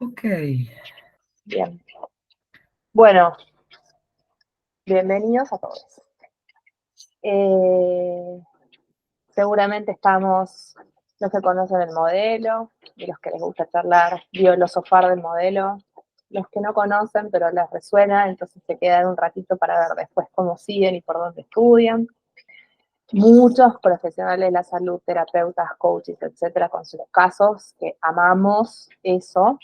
Ok. Bien. Bueno, bienvenidos a todos. Seguramente estamos los que conocen el modelo, y los que les gusta charlar, filosofar del modelo, los que no conocen pero les resuena, entonces se quedan un ratito para ver después cómo siguen y por dónde estudian. Muchos profesionales de la salud, terapeutas, coaches, etcétera, con sus casos, que amamos eso.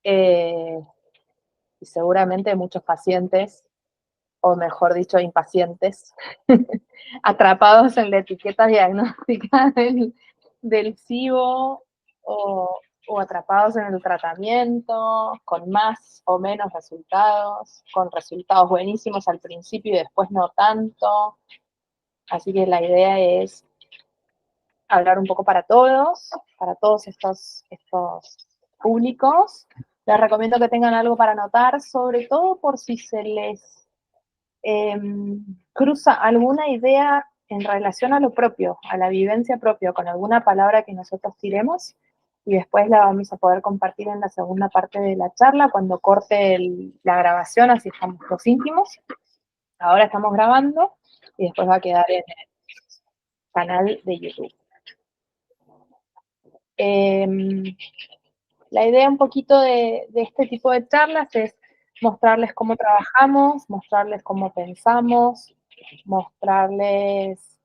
Y seguramente muchos pacientes, o mejor dicho, impacientes, atrapados en la etiqueta diagnóstica del SIBO o atrapados en el tratamiento, con más o menos resultados, con resultados buenísimos al principio y después no tanto. Así que la idea es hablar un poco para todos estos públicos. Les recomiendo que tengan algo para anotar, sobre todo por si se les cruza alguna idea en relación a lo propio, a la vivencia propia, con alguna palabra que nosotros tiremos, y después la vamos a poder compartir en la segunda parte de la charla, cuando corte la grabación, así estamos los íntimos. Ahora estamos grabando, y después va a quedar en el canal de YouTube. La idea un poquito de este tipo de charlas es mostrarles cómo trabajamos, mostrarles cómo pensamos, mostrarles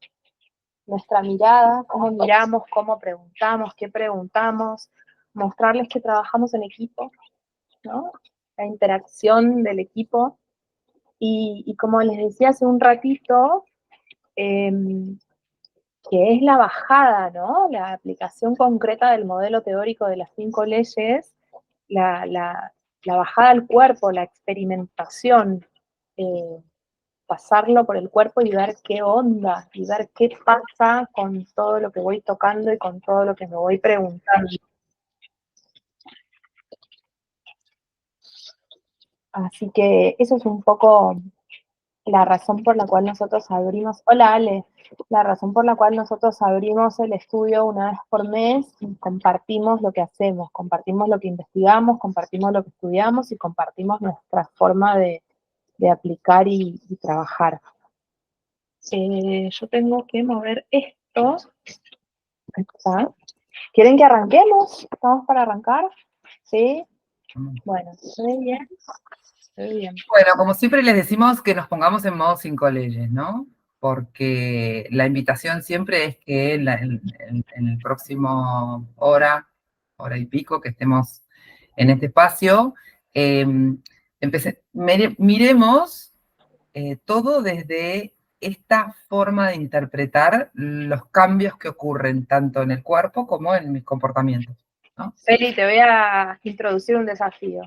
nuestra mirada, cómo miramos, cómo preguntamos, qué preguntamos, mostrarles que trabajamos en equipo, ¿no? La interacción del equipo. Y como les decía hace un ratito, eh, que es la bajada, ¿no? La aplicación concreta del modelo teórico de las 5 leyes, la, la, la bajada al cuerpo, la experimentación, pasarlo por el cuerpo y ver qué onda, y ver qué pasa con todo lo que voy tocando y con todo lo que me voy preguntando. Así que eso es un poco la razón por la cual nosotros abrimos, hola Ale, la razón por la cual nosotros abrimos el estudio una vez por mes y compartimos lo que hacemos, compartimos lo que investigamos, compartimos lo que estudiamos y compartimos nuestra forma de aplicar y trabajar. Yo tengo que mover esto. ¿Está? ¿Quieren que arranquemos? ¿Estamos para arrancar? ¿Sí? Bueno, muy bien. Muy bien. Bueno, como siempre les decimos que nos pongamos en modo 5 leyes, ¿no? Porque la invitación siempre es que en el próximo hora y pico que estemos en este espacio, eh, miremos todo desde esta forma de interpretar los cambios que ocurren tanto en el cuerpo como en mis comportamientos, ¿no? Feli, te voy a introducir un desafío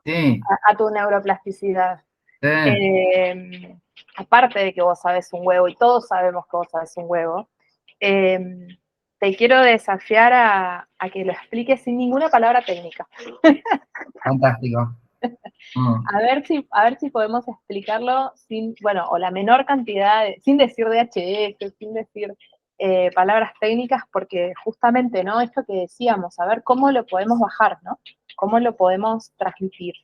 Sí, a tu neuroplasticidad. sí. Aparte de que vos sabés un huevo, y todos sabemos que vos sabés un huevo, te quiero desafiar a que lo expliques sin ninguna palabra técnica. Fantástico. Mm. A ver si podemos explicarlo sin, bueno, o la menor cantidad, sin decir DHS, sin decir palabras técnicas, porque justamente, ¿no? Esto que decíamos, a ver cómo lo podemos bajar, ¿no? Cómo lo podemos transmitir.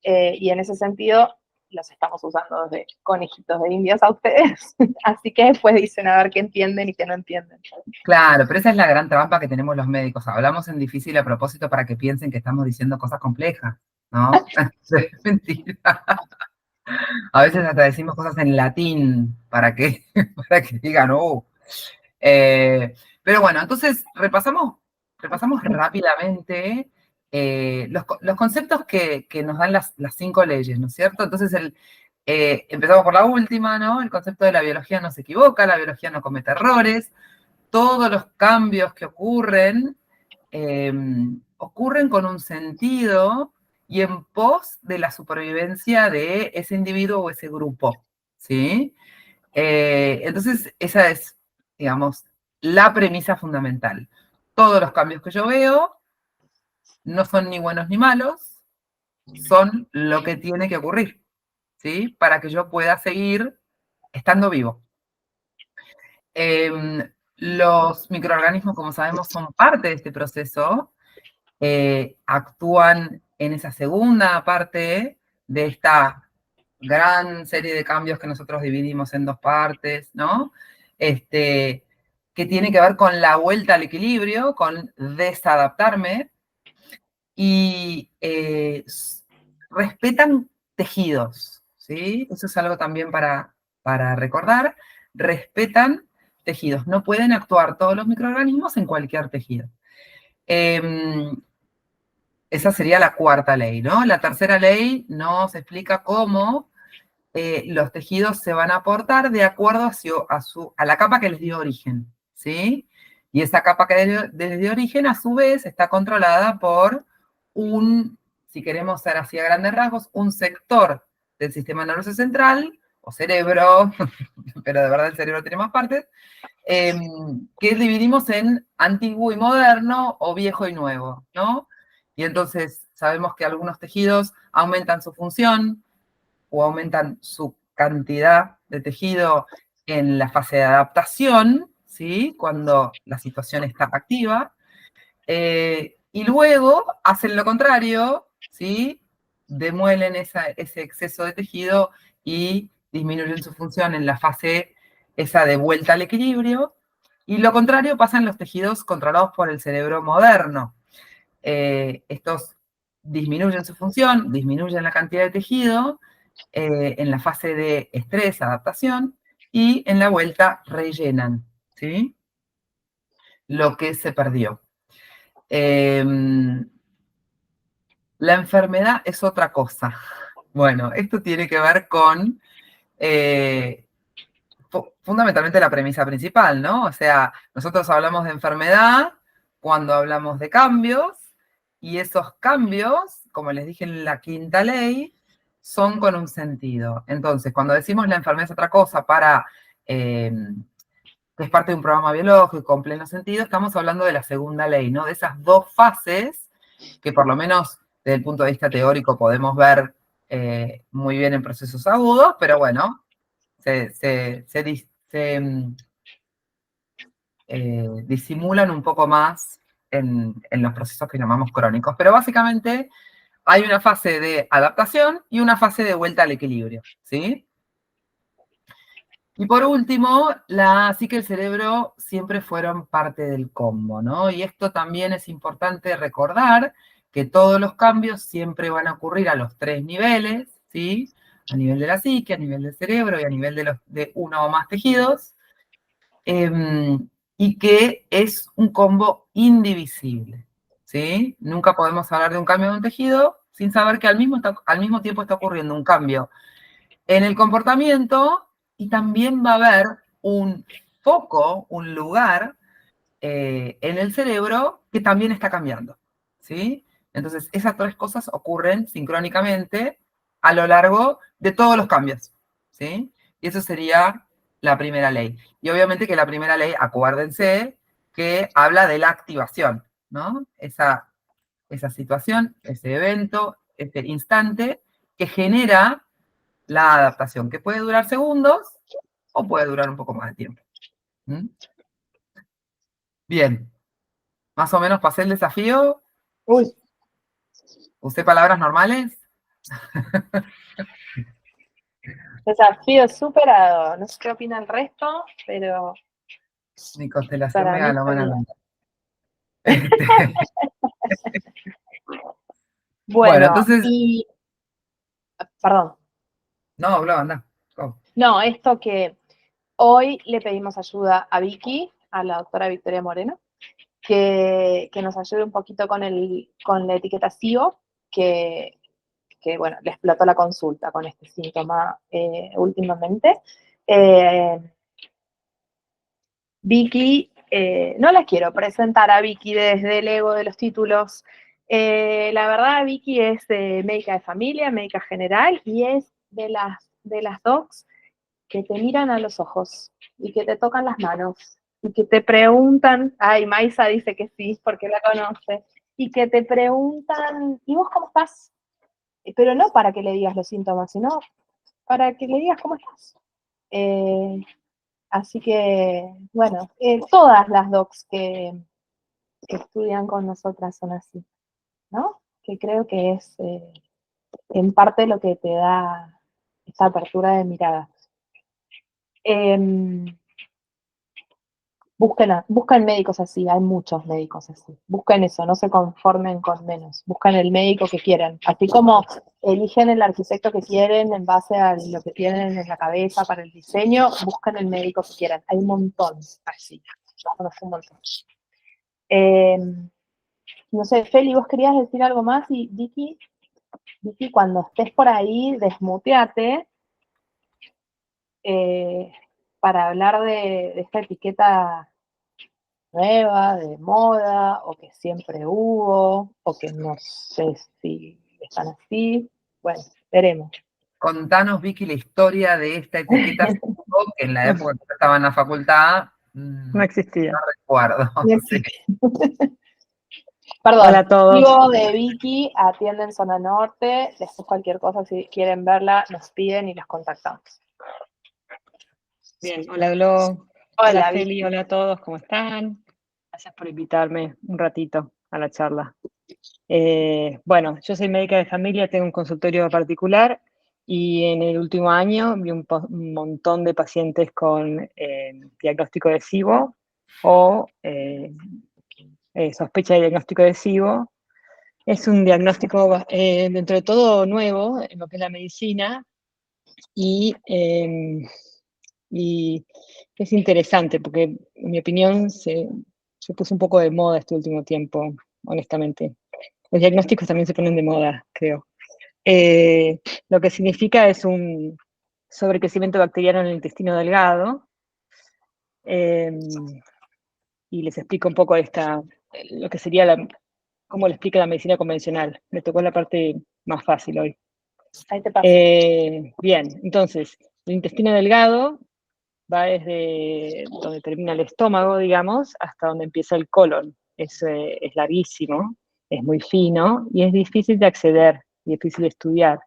Y en ese sentido, los estamos usando desde conejitos de indias a ustedes. Así que después dicen a ver qué entienden y qué no entienden. Claro, pero esa es la gran trampa que tenemos los médicos. Hablamos en difícil a propósito para que piensen que estamos diciendo cosas complejas, ¿no? Es mentira. A veces hasta decimos cosas en latín para que digan, oh. Pero bueno, entonces repasamos rápidamente los conceptos que nos dan las 5 leyes, ¿no es cierto? Entonces empezamos por la última, ¿no? El concepto de la biología no se equivoca, la biología no comete errores. Todos los cambios que ocurren ocurren con un sentido y en pos de la supervivencia de ese individuo o ese grupo, ¿sí? Entonces, esa es, digamos, la premisa fundamental. Todos los cambios que yo veo no son ni buenos ni malos, son lo que tiene que ocurrir, ¿sí? Para que yo pueda seguir estando vivo. Los microorganismos, como sabemos, son parte de este proceso actúan en esa segunda parte de esta gran serie de cambios que nosotros dividimos en dos partes, ¿no? Que tiene que ver con la vuelta al equilibrio, con desadaptarme, y respetan tejidos, ¿sí? Eso es algo también para recordar. Respetan tejidos. No pueden actuar todos los microorganismos en cualquier tejido. Esa sería la cuarta ley, ¿no? La tercera ley nos explica cómo los tejidos se van a aportar de acuerdo a la capa que les dio origen, ¿sí? Y esa capa que les dio origen, a su vez, está controlada por si queremos ser así a grandes rasgos, un sector del sistema nervioso central, o cerebro, pero de verdad el cerebro tiene más partes, que dividimos en antiguo y moderno, o viejo y nuevo, ¿no? Y entonces sabemos que algunos tejidos aumentan su función, o aumentan su cantidad de tejido en la fase de adaptación, ¿sí? Cuando la situación está activa, y luego hacen lo contrario, ¿sí? Demuelen ese exceso de tejido y disminuyen su función en la fase esa de vuelta al equilibrio, y lo contrario pasa en los tejidos controlados por el cerebro moderno. Estos disminuyen su función, disminuyen la cantidad de tejido, en la fase de estrés, adaptación, y en la vuelta rellenan, ¿sí? Lo que se perdió. La enfermedad es otra cosa. Bueno, esto tiene que ver con fundamentalmente la premisa principal, ¿no? O sea, nosotros hablamos de enfermedad cuando hablamos de cambios, y esos cambios, como les dije en la quinta ley, son con un sentido. Entonces, cuando decimos la enfermedad es otra cosa que es parte de un programa biológico con pleno sentido, estamos hablando de la segunda ley, ¿no? De esas dos fases que por lo menos desde el punto de vista teórico podemos ver muy bien en procesos agudos, pero bueno, disimulan un poco más en los procesos que llamamos crónicos. Pero básicamente hay una fase de adaptación y una fase de vuelta al equilibrio, ¿sí? Y por último, la psique y el cerebro siempre fueron parte del combo, ¿no? Y esto también es importante recordar, que todos los cambios siempre van a ocurrir a los tres niveles, ¿sí? A nivel de la psique, a nivel del cerebro y a nivel de uno o más tejidos, y que es un combo indivisible, ¿sí? Nunca podemos hablar de un cambio de un tejido sin saber que al mismo tiempo está ocurriendo un cambio en el comportamiento, y también va a haber un foco, un lugar en el cerebro que también está cambiando, ¿sí? Entonces, esas tres cosas ocurren sincrónicamente a lo largo de todos los cambios, ¿sí? Y eso sería la primera ley. Y obviamente que la primera ley, acuérdense, que habla de la activación, ¿no? Esa situación, ese evento, ese instante que genera la adaptación, que puede durar segundos o puede durar un poco más de tiempo. ¿Mm? Bien, más o menos pasé el desafío. Uy, ¿Usé palabras normales? desafío superado. No sé qué opina el resto, pero Mi constelación para me mí ganó fue mala bien. onda. Este, bueno, Bueno, entonces, y, perdón, no, hablo, anda. Oh, no, esto que hoy le pedimos ayuda a Vicky, a la doctora Victoria Moreno, que nos ayude un poquito con la etiqueta SIO, bueno, le explotó la consulta con este síntoma últimamente. Eh, Vicky, no la quiero presentar a Vicky desde el ego de los títulos. La verdad, Vicky es médica de familia, médica general, y es de las docs que te miran a los ojos y que te tocan las manos y que te preguntan, ay, Maisa dice que sí, porque la conoce, y que te preguntan, ¿y vos cómo estás? Pero no para que le digas los síntomas, sino para que le digas cómo estás. Eh, Así que, bueno, todas las docs que estudian con nosotras son así. ¿no? Que creo que es en parte lo que te da esa apertura de mirada. Busquen médicos así, hay muchos médicos así. Busquen eso, no se conformen con menos. Busquen el médico que quieran. Así como eligen el arquitecto que quieren en base a lo que tienen en la cabeza para el diseño, busquen el médico que quieran. Hay un montón así. Yo conozco un montón. No sé, Feli, ¿vos querías decir algo más? Y Vicky, cuando estés por ahí, desmuteate para hablar de esta etiqueta nueva, de moda, o que siempre hubo, o que no sé si están así. Bueno, veremos. Contanos, Vicky, la historia de esta etiqueta que en la época que yo estaba en la facultad No no existía. recuerdo. No Sí. Perdón, Hola a todos. vivo de Vicky, atienden Zona Norte, después cualquier cosa, si quieren verla, nos piden y los contactamos. Bien, hola Glo, Hola, hola Feli, hola a todos, ¿cómo están? Gracias por invitarme un ratito a la charla. Bueno, yo soy médica de familia, tengo un consultorio particular y en el último año vi un montón de pacientes con diagnóstico de SIBO o sospecha de diagnóstico de SIBO. Es un diagnóstico dentro de todo nuevo en lo que es la medicina y es interesante porque, en mi opinión, se puso un poco de moda este último tiempo, honestamente. Los diagnósticos también se ponen de moda, creo. Lo que significa es un sobrecrecimiento bacteriano en el intestino delgado. Y les explico un poco lo que sería cómo lo explica la medicina convencional. Me tocó la parte más fácil hoy. ahí te paso. Bien, entonces, el intestino delgado va desde donde termina el estómago, digamos, hasta donde empieza el colon. Es larguísimo, es muy fino y es difícil de acceder y difícil de estudiar.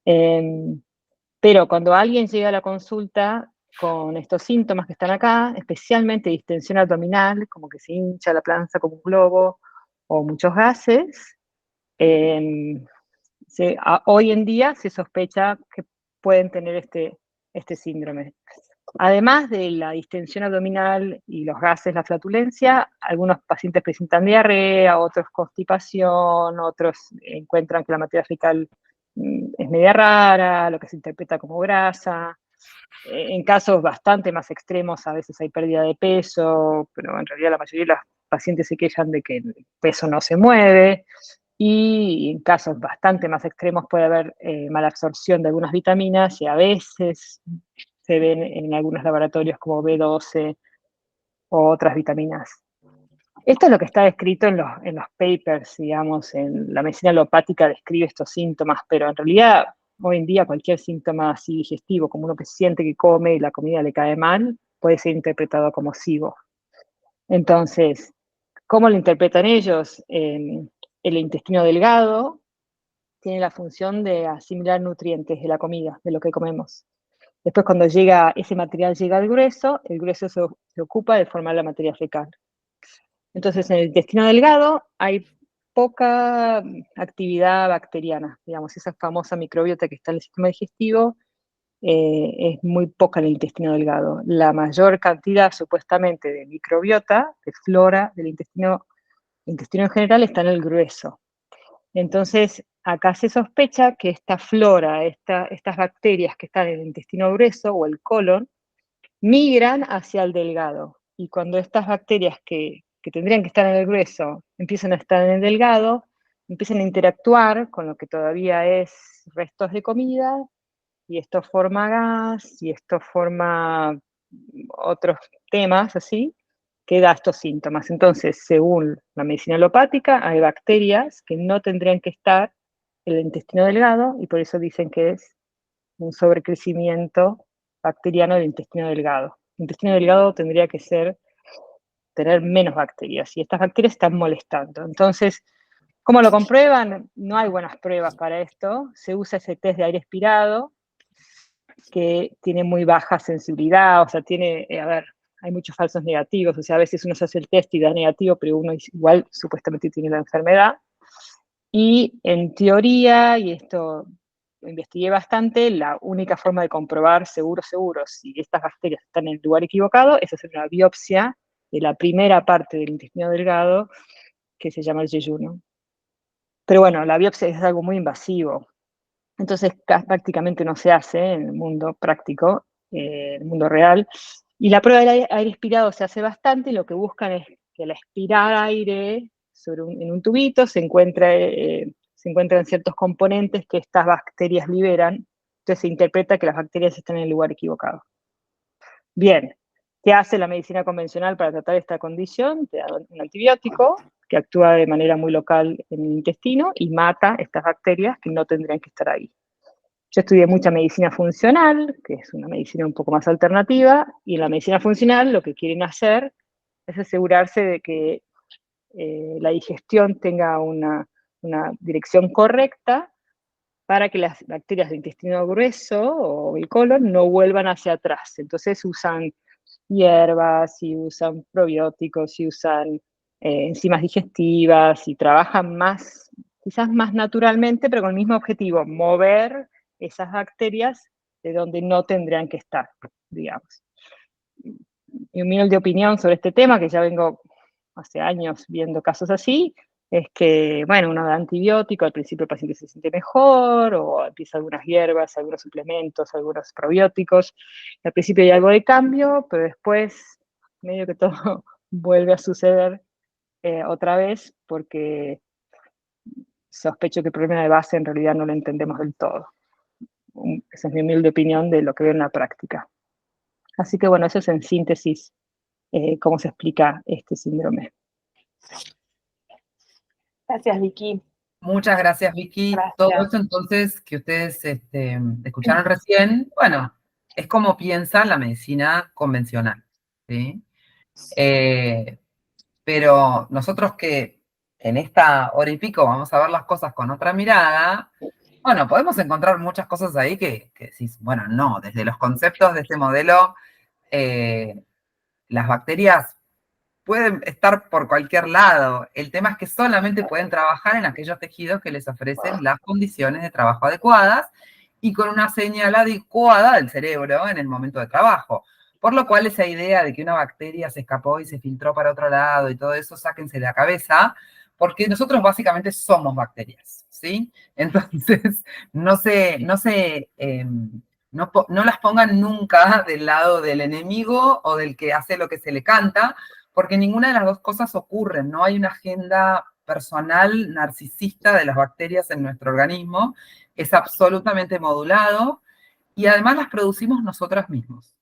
Pero cuando alguien llega a la consulta con estos síntomas que están acá, especialmente distensión abdominal, como que se hincha la panza como un globo, o muchos gases, hoy en día se sospecha que pueden tener este síndrome. Además de la distensión abdominal y los gases, la flatulencia, algunos pacientes presentan diarrea, otros constipación, otros encuentran que la materia fecal es media rara, lo que se interpreta como grasa. En casos bastante más extremos, a veces hay pérdida de peso, pero en realidad la mayoría de los pacientes se quejan de que el peso no se mueve. Y en casos bastante más extremos puede haber malabsorción de algunas vitaminas y a veces se ven en algunos laboratorios como B12 o otras vitaminas. Esto es lo que está descrito en los papers, digamos, en la medicina alopática describe estos síntomas, pero en realidad hoy en día cualquier síntoma así digestivo, como uno que siente que come y la comida le cae mal, puede ser interpretado como SIBO. Entonces, ¿cómo lo interpretan ellos? El intestino delgado tiene la función de asimilar nutrientes de la comida, de lo que comemos. Después, cuando ese material llega al grueso, el grueso se ocupa de formar la materia fecal. Entonces, en el intestino delgado hay poca actividad bacteriana, digamos, esa famosa microbiota que está en el sistema digestivo es muy poca en el intestino delgado. La mayor cantidad, supuestamente, de microbiota, de flora del intestino en general, está en el grueso. Entonces, acá se sospecha que esta flora, estas bacterias que están en el intestino grueso o el colon, migran hacia el delgado. Y cuando estas bacterias que tendrían que estar en el grueso empiezan a estar en el delgado, empiezan a interactuar con lo que todavía es restos de comida, y esto forma gas, y esto forma otros temas así, que da estos síntomas. Entonces, según la medicina alopática, hay bacterias que no tendrían que estar en el intestino delgado, y por eso dicen que es un sobrecrecimiento bacteriano del intestino delgado. El intestino delgado tendría que tener menos bacterias, y estas bacterias están molestando. Entonces, ¿cómo lo comprueban? No hay buenas pruebas para esto. Se usa ese test de aire expirado, que tiene muy baja sensibilidad, o sea, hay muchos falsos negativos, o sea, a veces uno se hace el test y da negativo, pero uno igual supuestamente tiene la enfermedad. Y en teoría, y esto lo investigué bastante, la única forma de comprobar seguro si estas bacterias están en el lugar equivocado es hacer una biopsia de la primera parte del intestino delgado, que se llama el yeyuno. Pero bueno, la biopsia es algo muy invasivo, entonces prácticamente no se hace en el mundo práctico, en el mundo real. Y la prueba del aire expirado se hace bastante, y lo que buscan es que al expirar aire en un tubito se encuentran ciertos componentes que estas bacterias liberan, entonces se interpreta que las bacterias están en el lugar equivocado. Bien, ¿qué hace la medicina convencional para tratar esta condición? Te da un antibiótico que actúa de manera muy local en el intestino y mata estas bacterias que no tendrían que estar ahí. Yo estudié mucha medicina funcional, que es una medicina un poco más alternativa, y en la medicina funcional lo que quieren hacer es asegurarse de que la digestión tenga una dirección correcta para que las bacterias del intestino grueso o el colon no vuelvan hacia atrás. Entonces usan hierbas, y usan probióticos, y usan enzimas digestivas, y trabajan más, quizás más naturalmente, pero con el mismo objetivo, mover esas bacterias de donde no tendrían que estar, digamos. Mi humilde opinión sobre este tema, que ya vengo hace años viendo casos así, es que, bueno, uno da antibiótico, al principio el paciente se siente mejor, o empieza algunas hierbas, algunos suplementos, algunos probióticos. Al principio hay algo de cambio, pero después medio que todo vuelve a suceder otra vez, porque sospecho que el problema de base en realidad no lo entendemos del todo. Esa es mi humilde opinión de lo que veo en la práctica. Así que bueno, eso es en síntesis cómo se explica este síndrome. Gracias, Vicky. Muchas gracias, Vicky. Gracias. Todo esto entonces que ustedes escucharon recién, bueno, es como piensa la medicina convencional, ¿sí? Pero nosotros que en esta hora y pico vamos a ver las cosas con otra mirada, bueno, podemos encontrar muchas cosas ahí que decís, bueno, no, desde los conceptos de este modelo, las bacterias pueden estar por cualquier lado. El tema es que solamente pueden trabajar en aquellos tejidos que les ofrecen las condiciones de trabajo adecuadas y con una señal adecuada del cerebro en el momento de trabajo. Por lo cual esa idea de que una bacteria se escapó y se filtró para otro lado y todo eso, sáquense de la cabeza, porque nosotros básicamente somos bacterias, ¿sí? Entonces, no las pongan nunca del lado del enemigo o del que hace lo que se le canta, porque ninguna de las dos cosas ocurren, no hay una agenda personal narcisista de las bacterias en nuestro organismo, es absolutamente modulado y además las producimos nosotras mismos.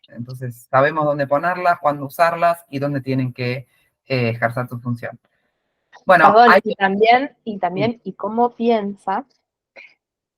Entonces sabemos dónde ponerlas, cuándo usarlas y dónde tienen que ejercer su función. Bueno, perdón, y cómo piensa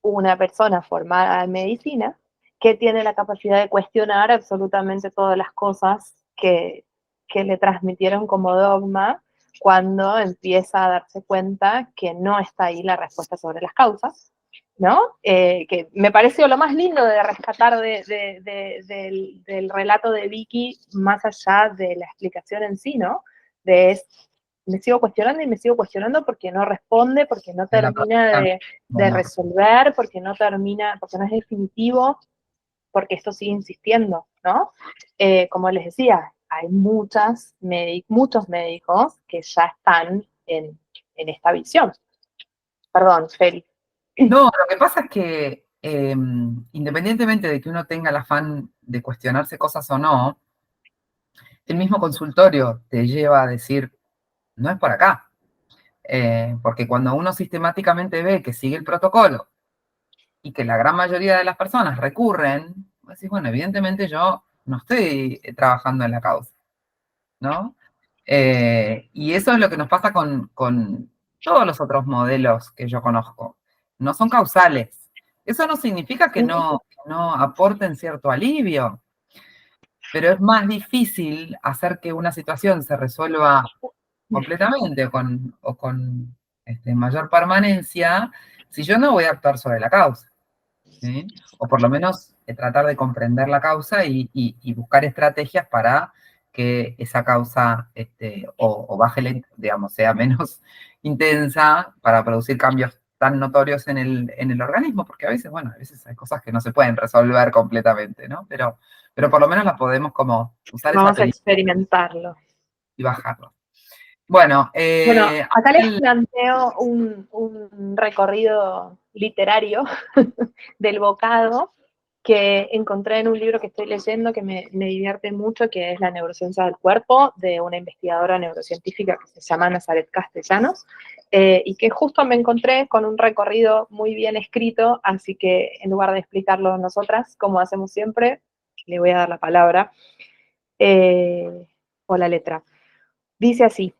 una persona formada en medicina que tiene la capacidad de cuestionar absolutamente todas las cosas que le transmitieron como dogma cuando empieza a darse cuenta que no está ahí la respuesta sobre las causas, ¿no? Que me pareció lo más lindo de rescatar del relato de Vicky, más allá de la explicación en sí, ¿no? Me sigo cuestionando y me sigo cuestionando porque no responde, porque no termina de resolver, porque no es definitivo, porque esto sigue insistiendo, ¿no? Como les decía, hay muchos médicos que ya están en esta visión. Perdón, Feli. No, lo que pasa es que independientemente de que uno tenga el afán de cuestionarse cosas o no, el mismo consultorio te lleva a decir, no es por acá. Porque cuando uno sistemáticamente ve que sigue el protocolo y que la gran mayoría de las personas recurren, decís, bueno, evidentemente yo no estoy trabajando en la causa, ¿no? Y eso es lo que nos pasa con todos los otros modelos que yo conozco. No son causales. Eso no significa que no aporten cierto alivio, pero es más difícil hacer que una situación se resuelva completamente o con mayor permanencia si yo no voy a actuar sobre la causa, ¿sí? O por lo menos tratar de comprender la causa y buscar estrategias para que esa causa o baje, digamos, sea menos intensa para producir cambios tan notorios en el organismo, porque a veces, bueno, a veces hay cosas que no se pueden resolver completamente, ¿no? Pero por lo menos la podemos como usar esa Vamos a técnica experimentarlo. y bajarlo. Bueno, Bueno, acá les planteo un recorrido literario del bocado que encontré en un libro que estoy leyendo que me divierte mucho, que es La neurociencia del cuerpo, de una investigadora neurocientífica que se llama Nazaret Castellanos, y que justo me encontré con un recorrido muy bien escrito, así que en lugar de explicarlo nosotras, como hacemos siempre, le voy a dar la palabra, o la letra. Dice así: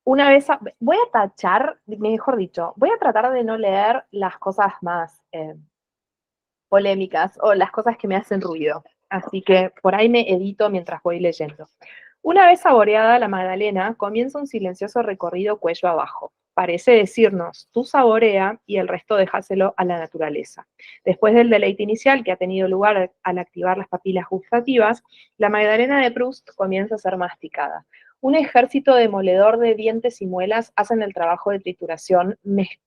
una vez, voy a tachar, mejor dicho, voy a tratar de no leer las cosas más polémicas o las cosas que me hacen ruido. Así que por ahí me edito mientras voy leyendo. Una vez saboreada la magdalena, comienza un silencioso recorrido cuello abajo. Parece decirnos, tú saborea y el resto déjaselo a la naturaleza. Después del deleite inicial que ha tenido lugar al activar las papilas gustativas, la magdalena de Proust comienza a ser masticada. Un ejército demoledor de dientes y muelas hacen el trabajo de trituración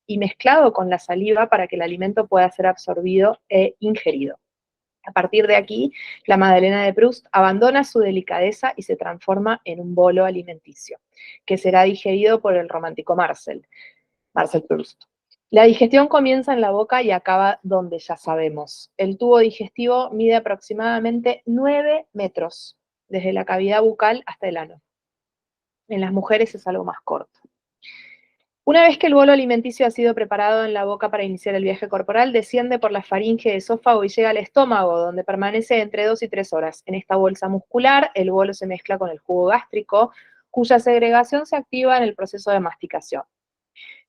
y mezclado con la saliva para que el alimento pueda ser absorbido e ingerido. A partir de aquí, la magdalena de Proust abandona su delicadeza y se transforma en un bolo alimenticio, que será digerido por el romántico Marcel Proust. La digestión comienza en la boca y acaba donde ya sabemos. El tubo digestivo mide aproximadamente 9 metros, desde la cavidad bucal hasta el ano. En las mujeres es algo más corto. Una vez que el bolo alimenticio ha sido preparado en la boca para iniciar el viaje corporal, desciende por la faringe, esófago y llega al estómago, donde permanece entre 2 y 3 horas. En esta bolsa muscular, el bolo se mezcla con el jugo gástrico, cuya segregación se activa en el proceso de masticación.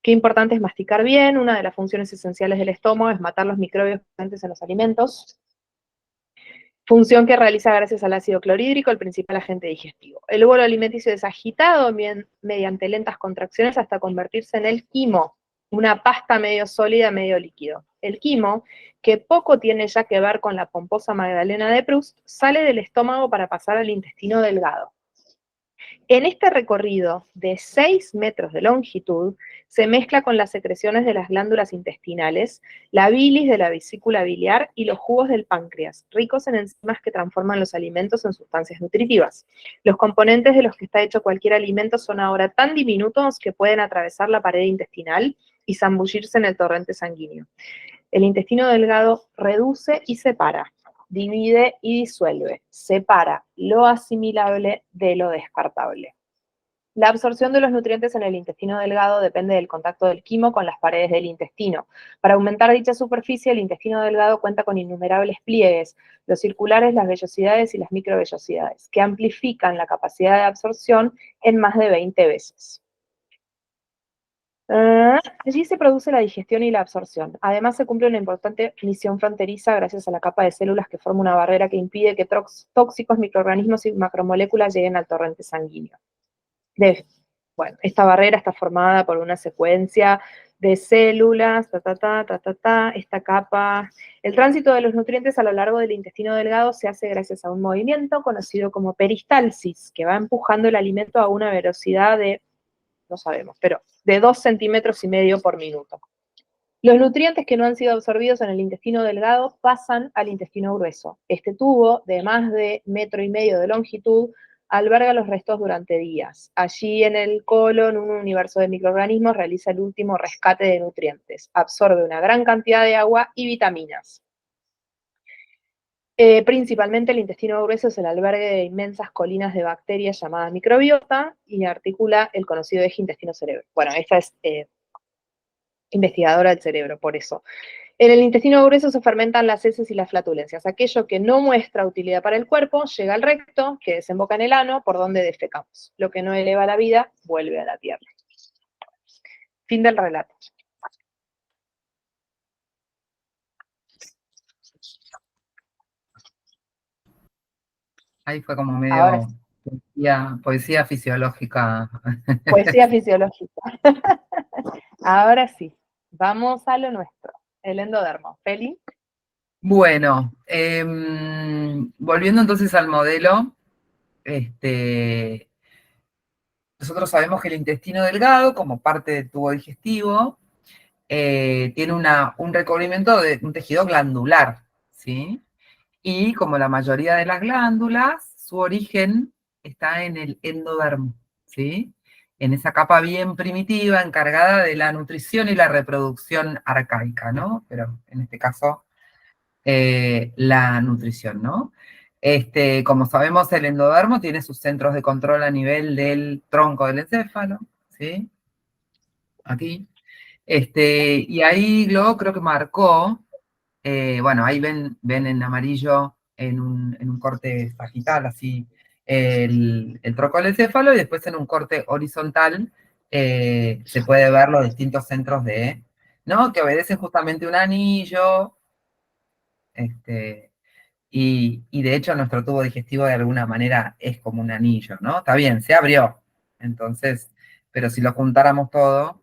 Qué importante es masticar bien. Una de las funciones esenciales del estómago es matar los microbios presentes en los alimentos, función que realiza gracias al ácido clorhídrico, el principal agente digestivo. El bolo alimenticio es agitado mediante lentas contracciones hasta convertirse en el quimo, una pasta medio sólida, medio líquido. El quimo, que poco tiene ya que ver con la pomposa magdalena de Proust, sale del estómago para pasar al intestino delgado. En este recorrido de 6 metros de longitud, se mezcla con las secreciones de las glándulas intestinales, la bilis de la vesícula biliar y los jugos del páncreas, ricos en enzimas que transforman los alimentos en sustancias nutritivas. Los componentes de los que está hecho cualquier alimento son ahora tan diminutos que pueden atravesar la pared intestinal y zambullirse en el torrente sanguíneo. El intestino delgado reduce y separa, divide y disuelve, separa lo asimilable de lo descartable. La absorción de los nutrientes en el intestino delgado depende del contacto del quimo con las paredes del intestino. Para aumentar dicha superficie, el intestino delgado cuenta con innumerables pliegues, los circulares, las vellosidades y las microvellosidades, que amplifican la capacidad de absorción en más de 20 veces. Allí se produce la digestión y la absorción. Además, se cumple una importante misión fronteriza gracias a la capa de células que forma una barrera que impide que tóxicos, microorganismos y macromoléculas lleguen al torrente sanguíneo. Bueno, esta barrera está formada por una secuencia de células, esta capa. El tránsito de los nutrientes a lo largo del intestino delgado se hace gracias a un movimiento conocido como peristalsis, que va empujando el alimento a una velocidad de, no sabemos, pero de 2,5 centímetros por minuto. Los nutrientes que no han sido absorbidos en el intestino delgado pasan al intestino grueso. Este tubo, de más de 1,5 metros de longitud, alberga los restos durante días. Allí en el colon, un universo de microorganismos realiza el último rescate de nutrientes. Absorbe una gran cantidad de agua y vitaminas. Principalmente el intestino grueso es el albergue de inmensas colinas de bacterias llamadas microbiota y articula el conocido eje intestino-cerebro. Bueno, esta es investigadora del cerebro, por eso. En el intestino grueso se fermentan las heces y las flatulencias. Aquello que no muestra utilidad para el cuerpo llega al recto, que desemboca en el ano, por donde defecamos. Lo que no eleva la vida vuelve a la tierra. Fin del relato. Ahí fue como Ahora medio sí. poesía fisiológica. Poesía fisiológica. Ahora sí, vamos a lo nuestro, el endodermo. Feli. Bueno, volviendo entonces al modelo, nosotros sabemos que el intestino delgado, como parte del tubo digestivo, tiene un recubrimiento de un tejido glandular, ¿sí? Y como la mayoría de las glándulas, su origen está en el endodermo, ¿sí? En esa capa bien primitiva, encargada de la nutrición y la reproducción arcaica, ¿no? Pero en este caso, la nutrición, ¿no? Como sabemos, el endodermo tiene sus centros de control a nivel del tronco del encéfalo, ¿sí? Aquí. Y ahí luego creo que marcó, bueno, ahí ven en amarillo en un corte sagital, así, el tronco del encéfalo, y después en un corte horizontal se puede ver los distintos centros ¿no? Que obedecen justamente un anillo, y de hecho nuestro tubo digestivo de alguna manera es como un anillo, ¿no? Está bien, se abrió, entonces, pero si lo juntáramos todo,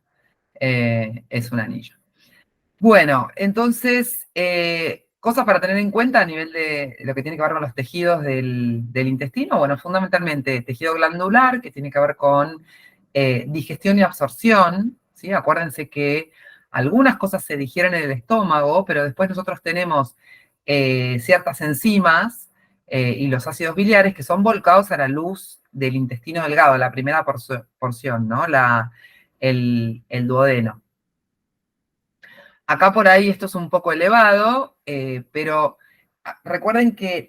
es un anillo. Bueno, entonces, cosas para tener en cuenta a nivel de lo que tiene que ver con los tejidos del intestino. Bueno, fundamentalmente tejido glandular, que tiene que ver con digestión y absorción, ¿sí? Acuérdense que algunas cosas se digieren en el estómago, pero después nosotros tenemos ciertas enzimas y los ácidos biliares que son volcados a la luz del intestino delgado, la primera porción, ¿no? El duodeno. Acá por ahí esto es un poco elevado, pero recuerden que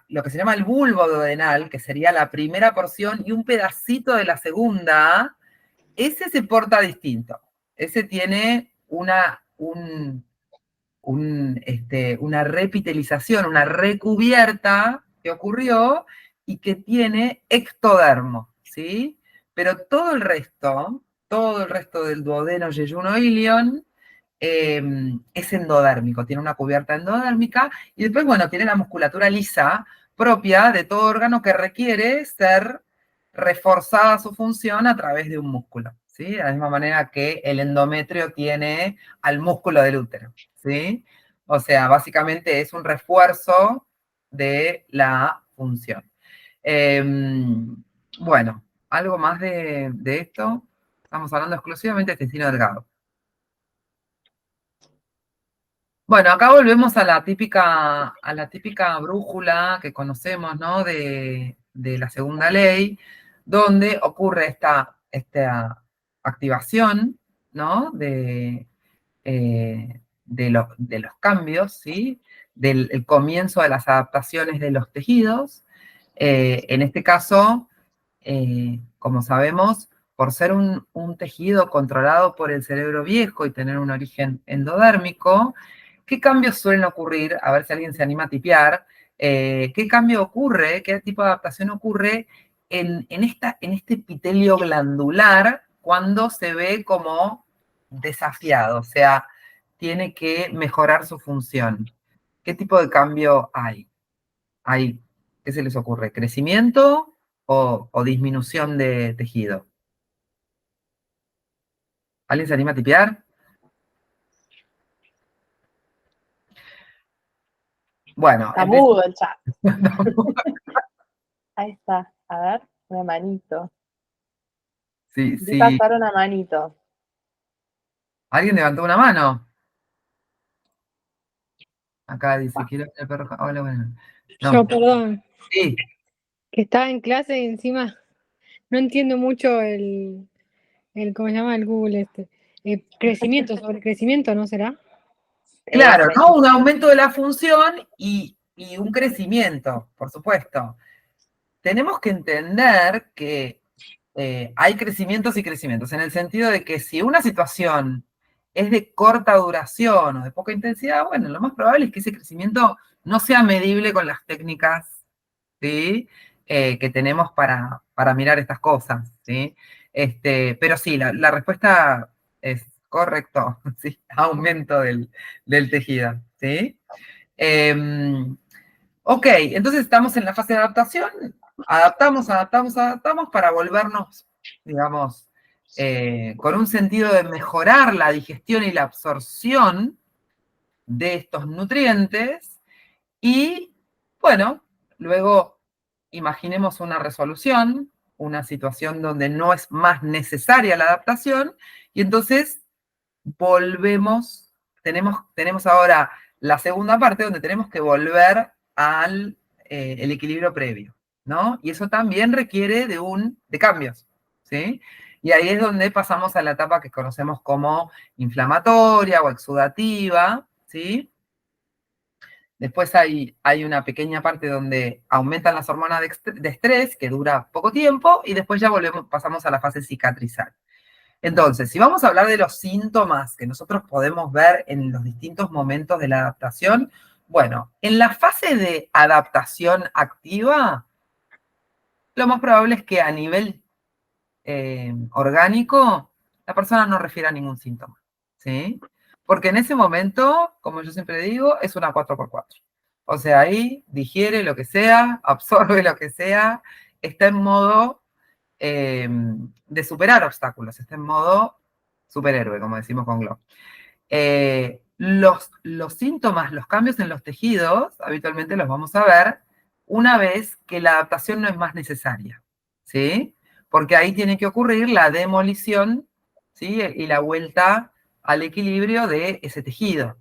lo que se llama el bulbo duodenal, que sería la primera porción y un pedacito de la segunda, ese se porta distinto. Ese tiene una repitelización, una recubierta que ocurrió y que tiene ectodermo, ¿sí? Pero todo el resto del duodeno, yeyuno, ilion, es endodérmico, tiene una cubierta endodérmica, y después, bueno, tiene la musculatura lisa propia de todo órgano que requiere ser reforzada su función a través de un músculo, ¿sí? De la misma manera que el endometrio tiene al músculo del útero, ¿sí? O sea, básicamente es un refuerzo de la función. Bueno, algo más de esto. Estamos hablando exclusivamente de intestino delgado. Bueno, acá volvemos a la típica brújula que conocemos, ¿no? De la segunda ley, donde ocurre esta activación, ¿no? De los cambios, ¿sí? Del comienzo de las adaptaciones de los tejidos. En este caso, como sabemos, por ser un tejido controlado por el cerebro viejo y tener un origen endodérmico, ¿qué cambios suelen ocurrir? A ver si alguien se anima a tipear. ¿Qué cambio ocurre? ¿Qué tipo de adaptación ocurre en este epitelio glandular cuando se ve como desafiado? O sea, tiene que mejorar su función. ¿Qué tipo de cambio hay? ¿Qué se les ocurre? ¿Crecimiento o disminución de tejido? ¿Alguien se anima a tipear? Bueno, Está mudo el chat. Ahí está. A ver, una manito. Sí, Vi sí. pasar una manito. ¿Alguien levantó una mano? Acá dice, quiero ver el perro. Hola, bueno. No. Yo, perdón, Sí, que estaba en clase y encima no entiendo mucho ¿cómo se llama el Google este? Crecimiento, sobre crecimiento, ¿no será? claro, Ese. ¿no? Un aumento de la función y un crecimiento, por supuesto. Tenemos que entender que hay crecimientos y crecimientos, en el sentido de que si una situación es de corta duración o de poca intensidad, bueno, lo más probable es que ese crecimiento no sea medible con las técnicas, ¿sí? Que tenemos para mirar estas cosas, ¿sí? Pero sí, la respuesta es correcto, ¿sí? Aumento del tejido, ¿sí? Ok, entonces estamos en la fase de adaptación, adaptamos para volvernos, digamos, con un sentido de mejorar la digestión y la absorción de estos nutrientes y, bueno, luego imaginemos una resolución, una situación donde no es más necesaria la adaptación, y entonces volvemos, tenemos ahora la segunda parte donde tenemos que volver al el equilibrio previo, ¿no? Y eso también requiere de cambios, ¿sí? Y ahí es donde pasamos a la etapa que conocemos como inflamatoria o exudativa, ¿sí? Después hay una pequeña parte donde aumentan las hormonas de estrés, que dura poco tiempo, y después ya pasamos a la fase cicatrizal. Entonces, si vamos a hablar de los síntomas que nosotros podemos ver en los distintos momentos de la adaptación, bueno, en la fase de adaptación activa, lo más probable es que a nivel orgánico, la persona no refiera a ningún síntoma, ¿sí? Porque en ese momento, como yo siempre digo, es una 4x4. O sea, ahí digiere lo que sea, absorbe lo que sea, está en modo de superar obstáculos, está en modo superhéroe, como decimos con Glow. Los síntomas, los cambios en los tejidos, habitualmente los vamos a ver una vez que la adaptación no es más necesaria, ¿sí? Porque ahí tiene que ocurrir la demolición, ¿sí? Y la vuelta al equilibrio de ese tejido.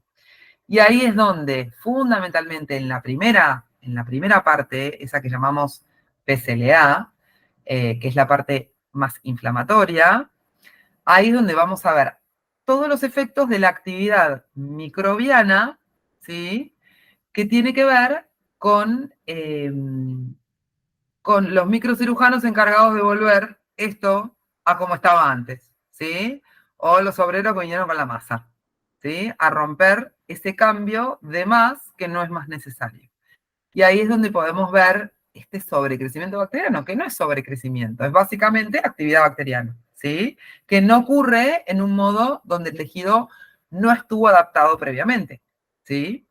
Y ahí es donde, fundamentalmente, en la primera parte, esa que llamamos PCLA, que es la parte más inflamatoria, ahí es donde vamos a ver todos los efectos de la actividad microbiana, ¿sí? Que tiene que ver con los microcirujanos encargados de volver esto a como estaba antes, ¿sí? O los obreros que vinieron con la masa, ¿sí? A romper ese cambio de más que no es más necesario. Y ahí es donde podemos ver este sobrecrecimiento bacteriano, que no es sobrecrecimiento, es básicamente actividad bacteriana, ¿sí? Que no ocurre en un modo donde el tejido no estuvo adaptado previamente, ¿sí?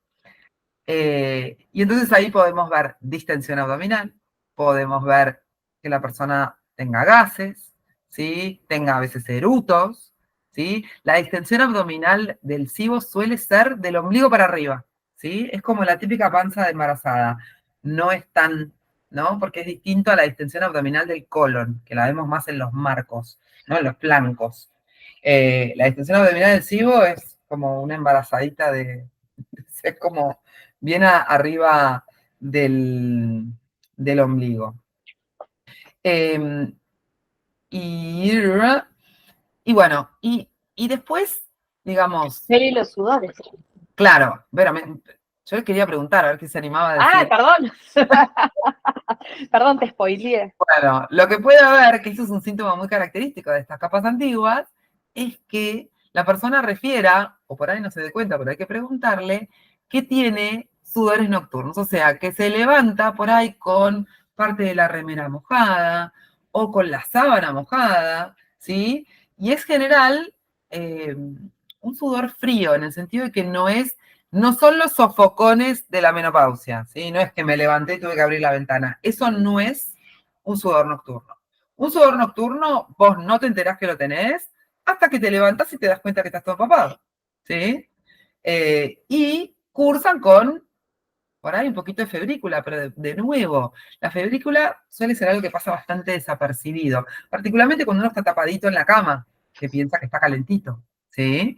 Y entonces ahí podemos ver distensión abdominal, podemos ver que la persona tenga gases, ¿sí? Tenga a veces erutos, ¿sí? La distensión abdominal del SIBO suele ser del ombligo para arriba, ¿sí? Es como la típica panza de embarazada. No es tan, ¿no? Porque es distinto a la distensión abdominal del colon, que la vemos más en los marcos, ¿no? En los flancos. La distensión abdominal del SIBO es como una embarazadita es como bien arriba del ombligo. Eh, y, y bueno, y después, digamos, Mary, los sudores. claro, Vera, yo le quería preguntar, a ver qué se animaba a decir. Ah, perdón. Perdón, te spoileé. Bueno, lo que puede haber, que eso es un síntoma muy característico de estas capas antiguas, es que la persona refiera, o por ahí no se dé cuenta, pero hay que preguntarle, que tiene sudores nocturnos, o sea, que se levanta por ahí con parte de la remera mojada o con la sábana mojada, ¿sí? Y es general un sudor frío, en el sentido de que no son los sofocones de la menopausia, ¿sí? No es que me levanté y tuve que abrir la ventana. Eso no es un sudor nocturno. Un sudor nocturno, vos no te enterás que lo tenés hasta que te levantás y te das cuenta que estás todo empapado, ¿sí? Y cursan con, por ahí, un poquito de febrícula, pero de nuevo, la febrícula suele ser algo que pasa bastante desapercibido, particularmente cuando uno está tapadito en la cama, que piensa que está calentito, ¿sí?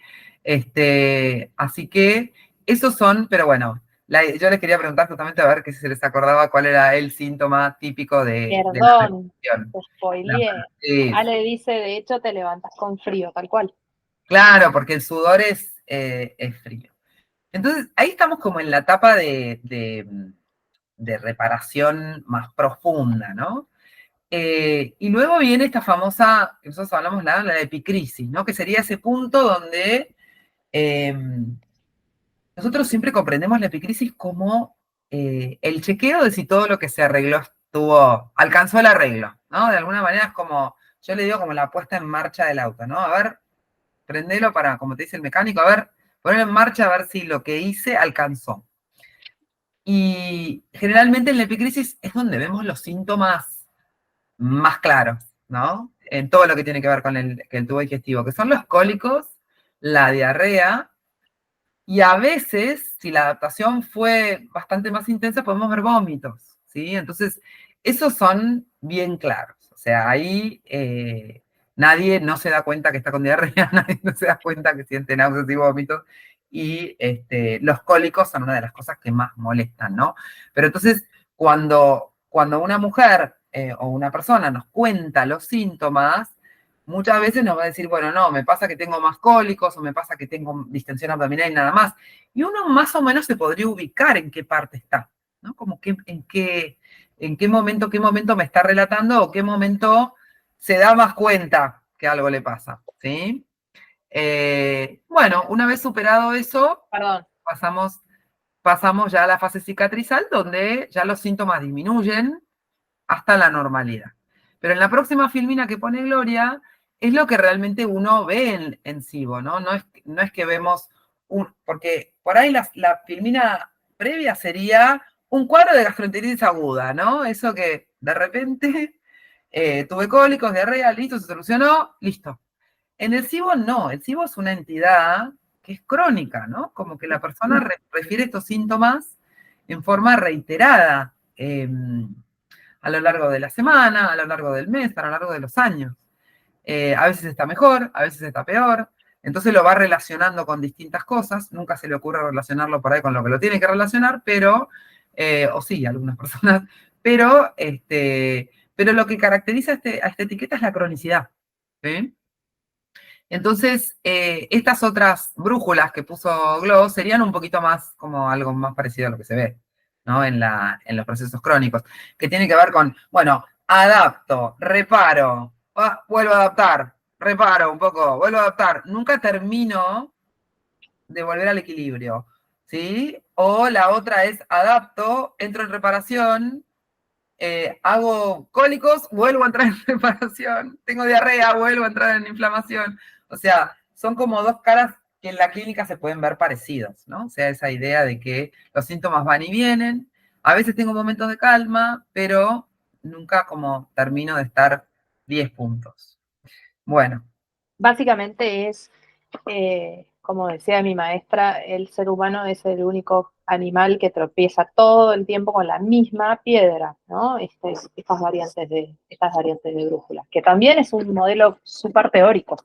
Así que esos son, pero bueno, yo les quería preguntar justamente a ver que si se les acordaba cuál era el síntoma típico de la Perdón, depresión. te spoileé. Sí, Ale dice, de hecho, te levantas con frío, tal cual. claro, porque el sudor es frío. Entonces, ahí estamos como en la etapa de reparación más profunda, ¿no? Y luego viene esta famosa, que nosotros hablamos, la epicrisis, ¿no? Que sería ese punto donde nosotros siempre comprendemos la epicrisis como el chequeo de si todo lo que se arregló alcanzó el arreglo, ¿no? De alguna manera es como, yo le digo como la puesta en marcha del auto, ¿no? A ver, prendelo para, como te dice el mecánico, a ver, ponerlo en marcha a ver si lo que hice alcanzó. Y generalmente en la epicrisis es donde vemos los síntomas más claros, ¿no? En todo lo que tiene que ver con el tubo digestivo, que son los cólicos, la diarrea, y a veces, si la adaptación fue bastante más intensa, podemos ver vómitos, ¿sí? Entonces, esos son bien claros. O sea, ahí nadie no se da cuenta que está con diarrea, nadie no se da cuenta que siente náuseas y vómitos. Y los cólicos son una de las cosas que más molestan, ¿no? Pero entonces, cuando una mujer o una persona nos cuenta los síntomas, muchas veces nos va a decir, bueno, no, me pasa que tengo más cólicos o me pasa que tengo distensión abdominal y nada más. Y uno más o menos se podría ubicar en qué parte está, ¿no? Como que en qué momento me está relatando o qué momento se da más cuenta que algo le pasa, ¿sí? Bueno, una vez superado eso, Perdón. pasamos ya a la fase cicatrizal, donde ya los síntomas disminuyen hasta la normalidad. Pero en la próxima filmina que pone Gloria, es lo que realmente uno ve en SIBO, ¿no? No es que vemos porque por ahí la filmina previa sería un cuadro de gastroenteritis aguda, ¿no? Eso que de repente tuve cólicos, diarrea, listo, se solucionó, listo. En el SIBO no, el SIBO es una entidad que es crónica, ¿no? Como que la persona refiere estos síntomas en forma reiterada a lo largo de la semana, a lo largo del mes, a lo largo de los años. A veces está mejor, a veces está peor. Entonces lo va relacionando con distintas cosas. Nunca se le ocurre relacionarlo por ahí con lo que lo tiene que relacionar, pero, o sí, algunas personas, pero lo que caracteriza a esta etiqueta es la cronicidad. ¿Sí? Entonces, estas otras brújulas que puso Glo serían un poquito más como algo más parecido a lo que se ve, ¿no? En los procesos crónicos, que tiene que ver con, bueno, adapto, reparo, vuelvo a adaptar, reparo un poco, vuelvo a adaptar. Nunca termino de volver al equilibrio, ¿sí? O la otra es adapto, entro en reparación, hago cólicos, vuelvo a entrar en reparación, tengo diarrea, vuelvo a entrar en inflamación. O sea, son como dos caras que en la clínica se pueden ver parecidos, ¿no? O sea, esa idea de que los síntomas van y vienen, a veces tengo momentos de calma, pero nunca como termino de estar 10 puntos. Bueno. Básicamente es, como decía mi maestra, el ser humano es el único animal que tropieza todo el tiempo con la misma piedra, ¿no? Estas variantes de brújula, que también es un modelo súper teórico,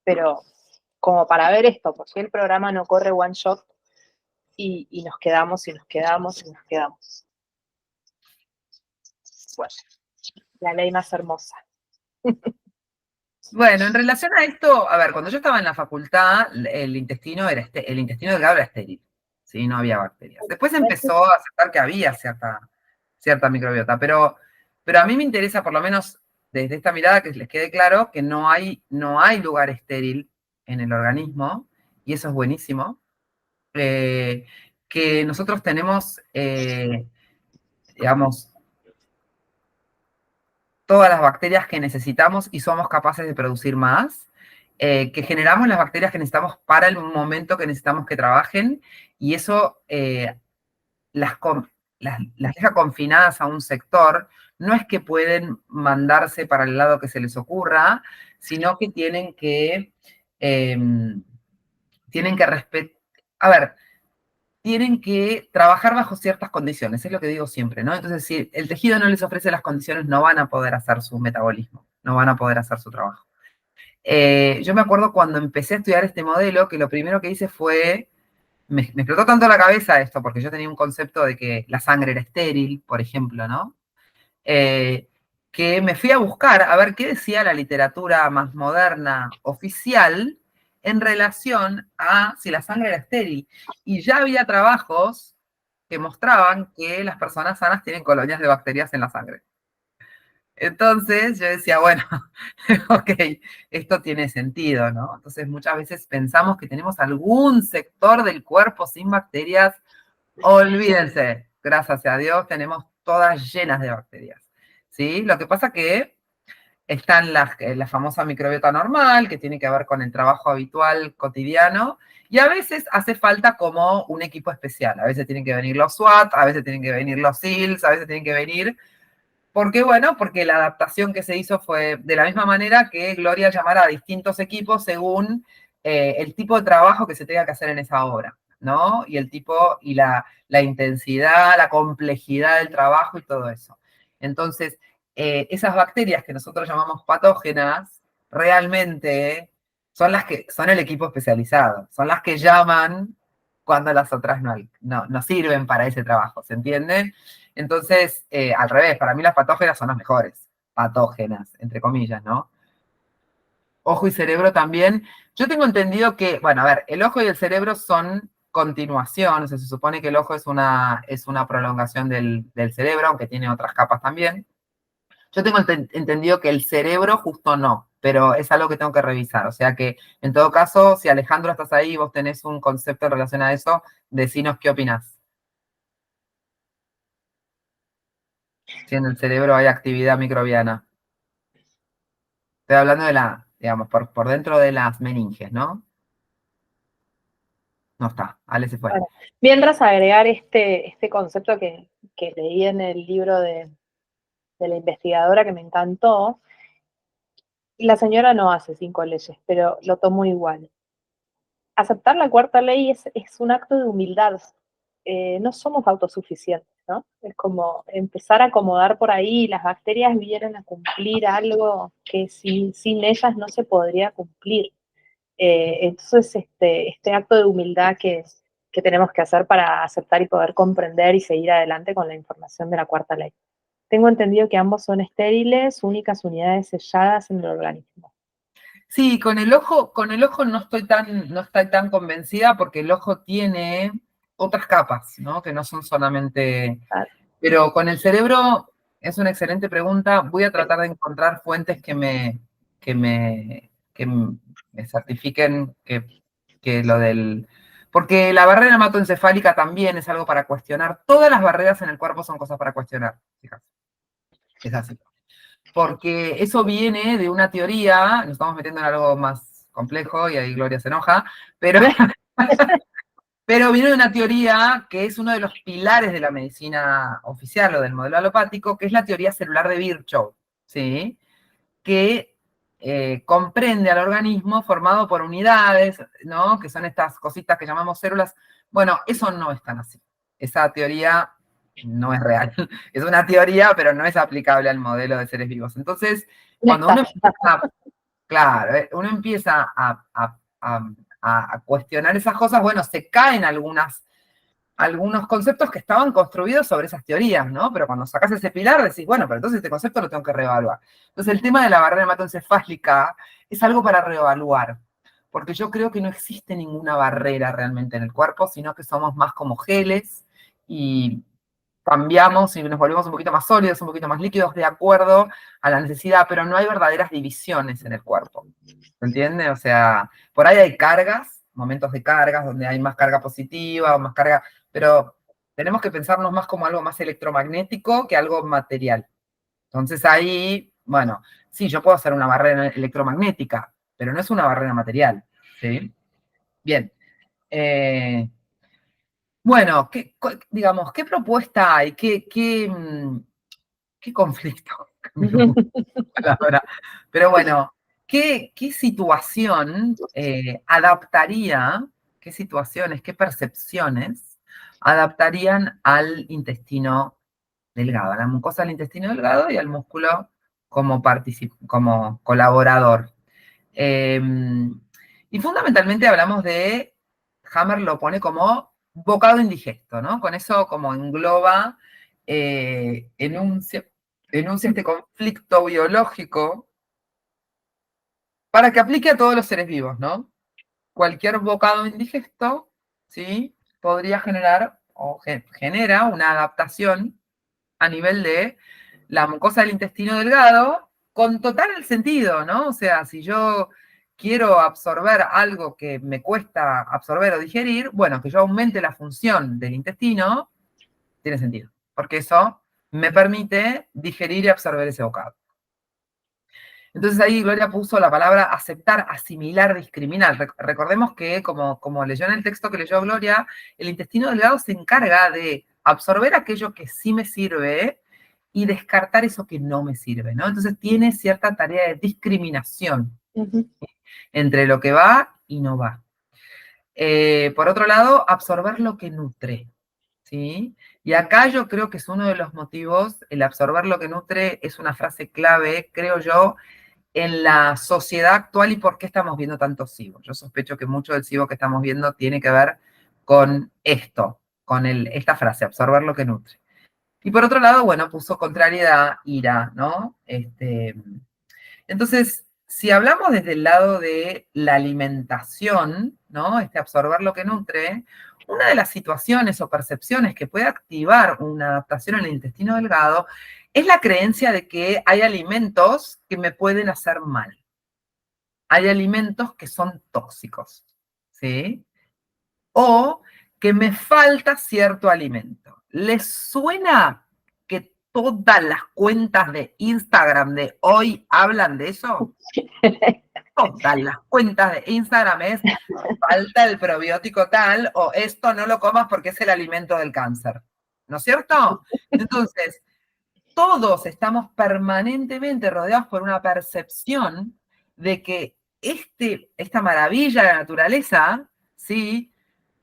pero como para ver esto, porque el programa no corre one shot y nos quedamos y nos quedamos y nos quedamos. Bueno, la ley más hermosa. Bueno, en relación a esto, a ver, cuando yo estaba en la facultad, el intestino delgado era estéril, ¿sí? No había bacterias. Después empezó a aceptar que había cierta microbiota, pero a mí me interesa, por lo menos desde esta mirada, que les quede claro que no hay lugar estéril en el organismo, y eso es buenísimo. Que nosotros tenemos, digamos, todas las bacterias que necesitamos y somos capaces de producir más, que generamos las bacterias que necesitamos para el momento que necesitamos que trabajen, y eso las deja confinadas a un sector. No es que pueden mandarse para el lado que se les ocurra, sino que tienen que respetar. A ver, tienen que trabajar bajo ciertas condiciones, es lo que digo siempre, ¿no? Entonces, si el tejido no les ofrece las condiciones, no van a poder hacer su metabolismo, no van a poder hacer su trabajo. Yo me acuerdo cuando empecé a estudiar este modelo, que lo primero que hice fue, me explotó tanto la cabeza esto, porque yo tenía un concepto de que la sangre era estéril, por ejemplo, ¿no? Que me fui a buscar a ver qué decía la literatura más moderna oficial en relación a si la sangre era estéril. Y ya había trabajos que mostraban que las personas sanas tienen colonias de bacterias en la sangre. Entonces yo decía, bueno, ok, esto tiene sentido, ¿no? Entonces muchas veces pensamos que tenemos algún sector del cuerpo sin bacterias. Olvídense, gracias a Dios tenemos todas llenas de bacterias, ¿sí? Lo que pasa que están la famosa microbiota normal, que tiene que ver con el trabajo habitual cotidiano, y a veces hace falta como un equipo especial. A veces tienen que venir los SWAT, a veces tienen que venir los SEALs, a veces tienen que venir. ¿Por qué? Bueno, porque la adaptación que se hizo fue de la misma manera que Gloria llamara a distintos equipos según el tipo de trabajo que se tenga que hacer en esa obra, ¿no? Y el tipo y la intensidad, la complejidad del trabajo y todo eso. Entonces, esas bacterias que nosotros llamamos patógenas, realmente son las que son el equipo especializado, son las que llaman cuando las otras no sirven para ese trabajo, ¿se entiende? Entonces, al revés, para mí las patógenas son las mejores, patógenas, entre comillas, ¿no? Ojo y cerebro también. Yo tengo entendido que, bueno, a ver, el ojo y el cerebro son continuación, o sea, se supone que el ojo es una prolongación del cerebro, aunque tiene otras capas también. Yo tengo entendido que el cerebro justo no, pero es algo que tengo que revisar. O sea que, en todo caso, si Alejandro estás ahí y vos tenés un concepto en relación a eso, decinos qué opinás. Si en el cerebro hay actividad microbiana. Estoy hablando de digamos, por dentro de las meninges, ¿no? No está, Ale se fue. Bueno, mientras agregar este concepto que leí en el libro de la investigadora que me encantó, la señora no hace 5 leyes, pero lo tomó igual. Aceptar la cuarta ley es un acto de humildad. No somos autosuficientes, ¿no? Es como empezar a acomodar por ahí, las bacterias vienen a cumplir algo que sin ellas no se podría cumplir. Entonces, este acto de humildad que tenemos que hacer para aceptar y poder comprender y seguir adelante con la información de la cuarta ley. Tengo entendido que ambos son estériles, únicas unidades selladas en el organismo. Sí, con el ojo no estoy tan convencida porque el ojo tiene otras capas, ¿no? Que no son solamente. Pero con el cerebro es una excelente pregunta. Voy a tratar de encontrar fuentes que me certifiquen que lo del. Porque la barrera hematoencefálica también es algo para cuestionar. Todas las barreras en el cuerpo son cosas para cuestionar. Fíjate. Es así. Porque eso viene de una teoría, nos estamos metiendo en algo más complejo y ahí Gloria se enoja, pero, pero viene de una teoría que es uno de los pilares de la medicina oficial o del modelo alopático, que es la teoría celular de Virchow, ¿sí? Que comprende al organismo formado por unidades, ¿no? Que son estas cositas que llamamos células. Bueno, eso no es tan así. Esa teoría no es real. Es una teoría, pero no es aplicable al modelo de seres vivos. Entonces, cuando uno empieza, claro, uno empieza a cuestionar esas cosas, bueno, se caen algunos conceptos que estaban construidos sobre esas teorías, ¿no? Pero cuando sacas ese pilar decís, bueno, pero entonces este concepto lo tengo que reevaluar. Entonces el tema de la barrera hematoencefálica es algo para reevaluar, porque yo creo que no existe ninguna barrera realmente en el cuerpo, sino que somos más como geles y cambiamos y nos volvemos un poquito más sólidos, un poquito más líquidos de acuerdo a la necesidad, pero no hay verdaderas divisiones en el cuerpo. ¿Se entiende? O sea, por ahí hay cargas, momentos de cargas, donde hay más carga positiva o más carga, pero tenemos que pensarnos más como algo más electromagnético que algo material. Entonces ahí, bueno, sí, yo puedo hacer una barrera electromagnética, pero no es una barrera material, ¿sí? Bien. Bueno, digamos, ¿qué propuesta hay? ¿Qué conflicto? Palabra. Pero bueno, ¿qué situación adaptaría, qué situaciones, qué percepciones adaptarían al intestino delgado, a la mucosa del intestino delgado y al músculo como colaborador? Eh, y fundamentalmente hablamos Hammer lo pone como bocado indigesto, ¿no? Con eso como engloba, enuncia este conflicto biológico para que aplique a todos los seres vivos, ¿no? Cualquier bocado indigesto, ¿sí? Podría generar o genera una adaptación a nivel de la mucosa del intestino delgado con total sentido, ¿no? O sea, si yo quiero absorber algo que me cuesta absorber o digerir, bueno, que yo aumente la función del intestino, tiene sentido, porque eso me permite digerir y absorber ese bocado. Entonces ahí Gloria puso la palabra aceptar, asimilar, discriminar. Recordemos que, como leyó en el texto que leyó Gloria, el intestino delgado se encarga de absorber aquello que sí me sirve y descartar eso que no me sirve, ¿no? Entonces tiene cierta tarea de discriminación entre lo que va y no va. Por otro lado, absorber lo que nutre, ¿sí? Y acá yo creo que es uno de los motivos, el absorber lo que nutre es una frase clave, creo yo, en la sociedad actual y por qué estamos viendo tanto SIBO. Yo sospecho que mucho del SIBO que estamos viendo tiene que ver con esto, con esta frase, absorber lo que nutre. Y por otro lado, bueno, puso contrariedad, ira, ¿no? Entonces, si hablamos desde el lado de la alimentación, ¿no? Absorber lo que nutre, una de las situaciones o percepciones que puede activar una adaptación en el intestino delgado es la creencia de que hay alimentos que me pueden hacer mal. Hay alimentos que son tóxicos, ¿sí? O que me falta cierto alimento. ¿Les suena que todas las cuentas de Instagram de hoy hablan de eso? Todas las cuentas de Instagram es falta el probiótico tal o esto no lo comas porque es el alimento del cáncer. ¿No es cierto? Entonces, todos estamos permanentemente rodeados por una percepción de que esta maravilla de la naturaleza, ¿sí?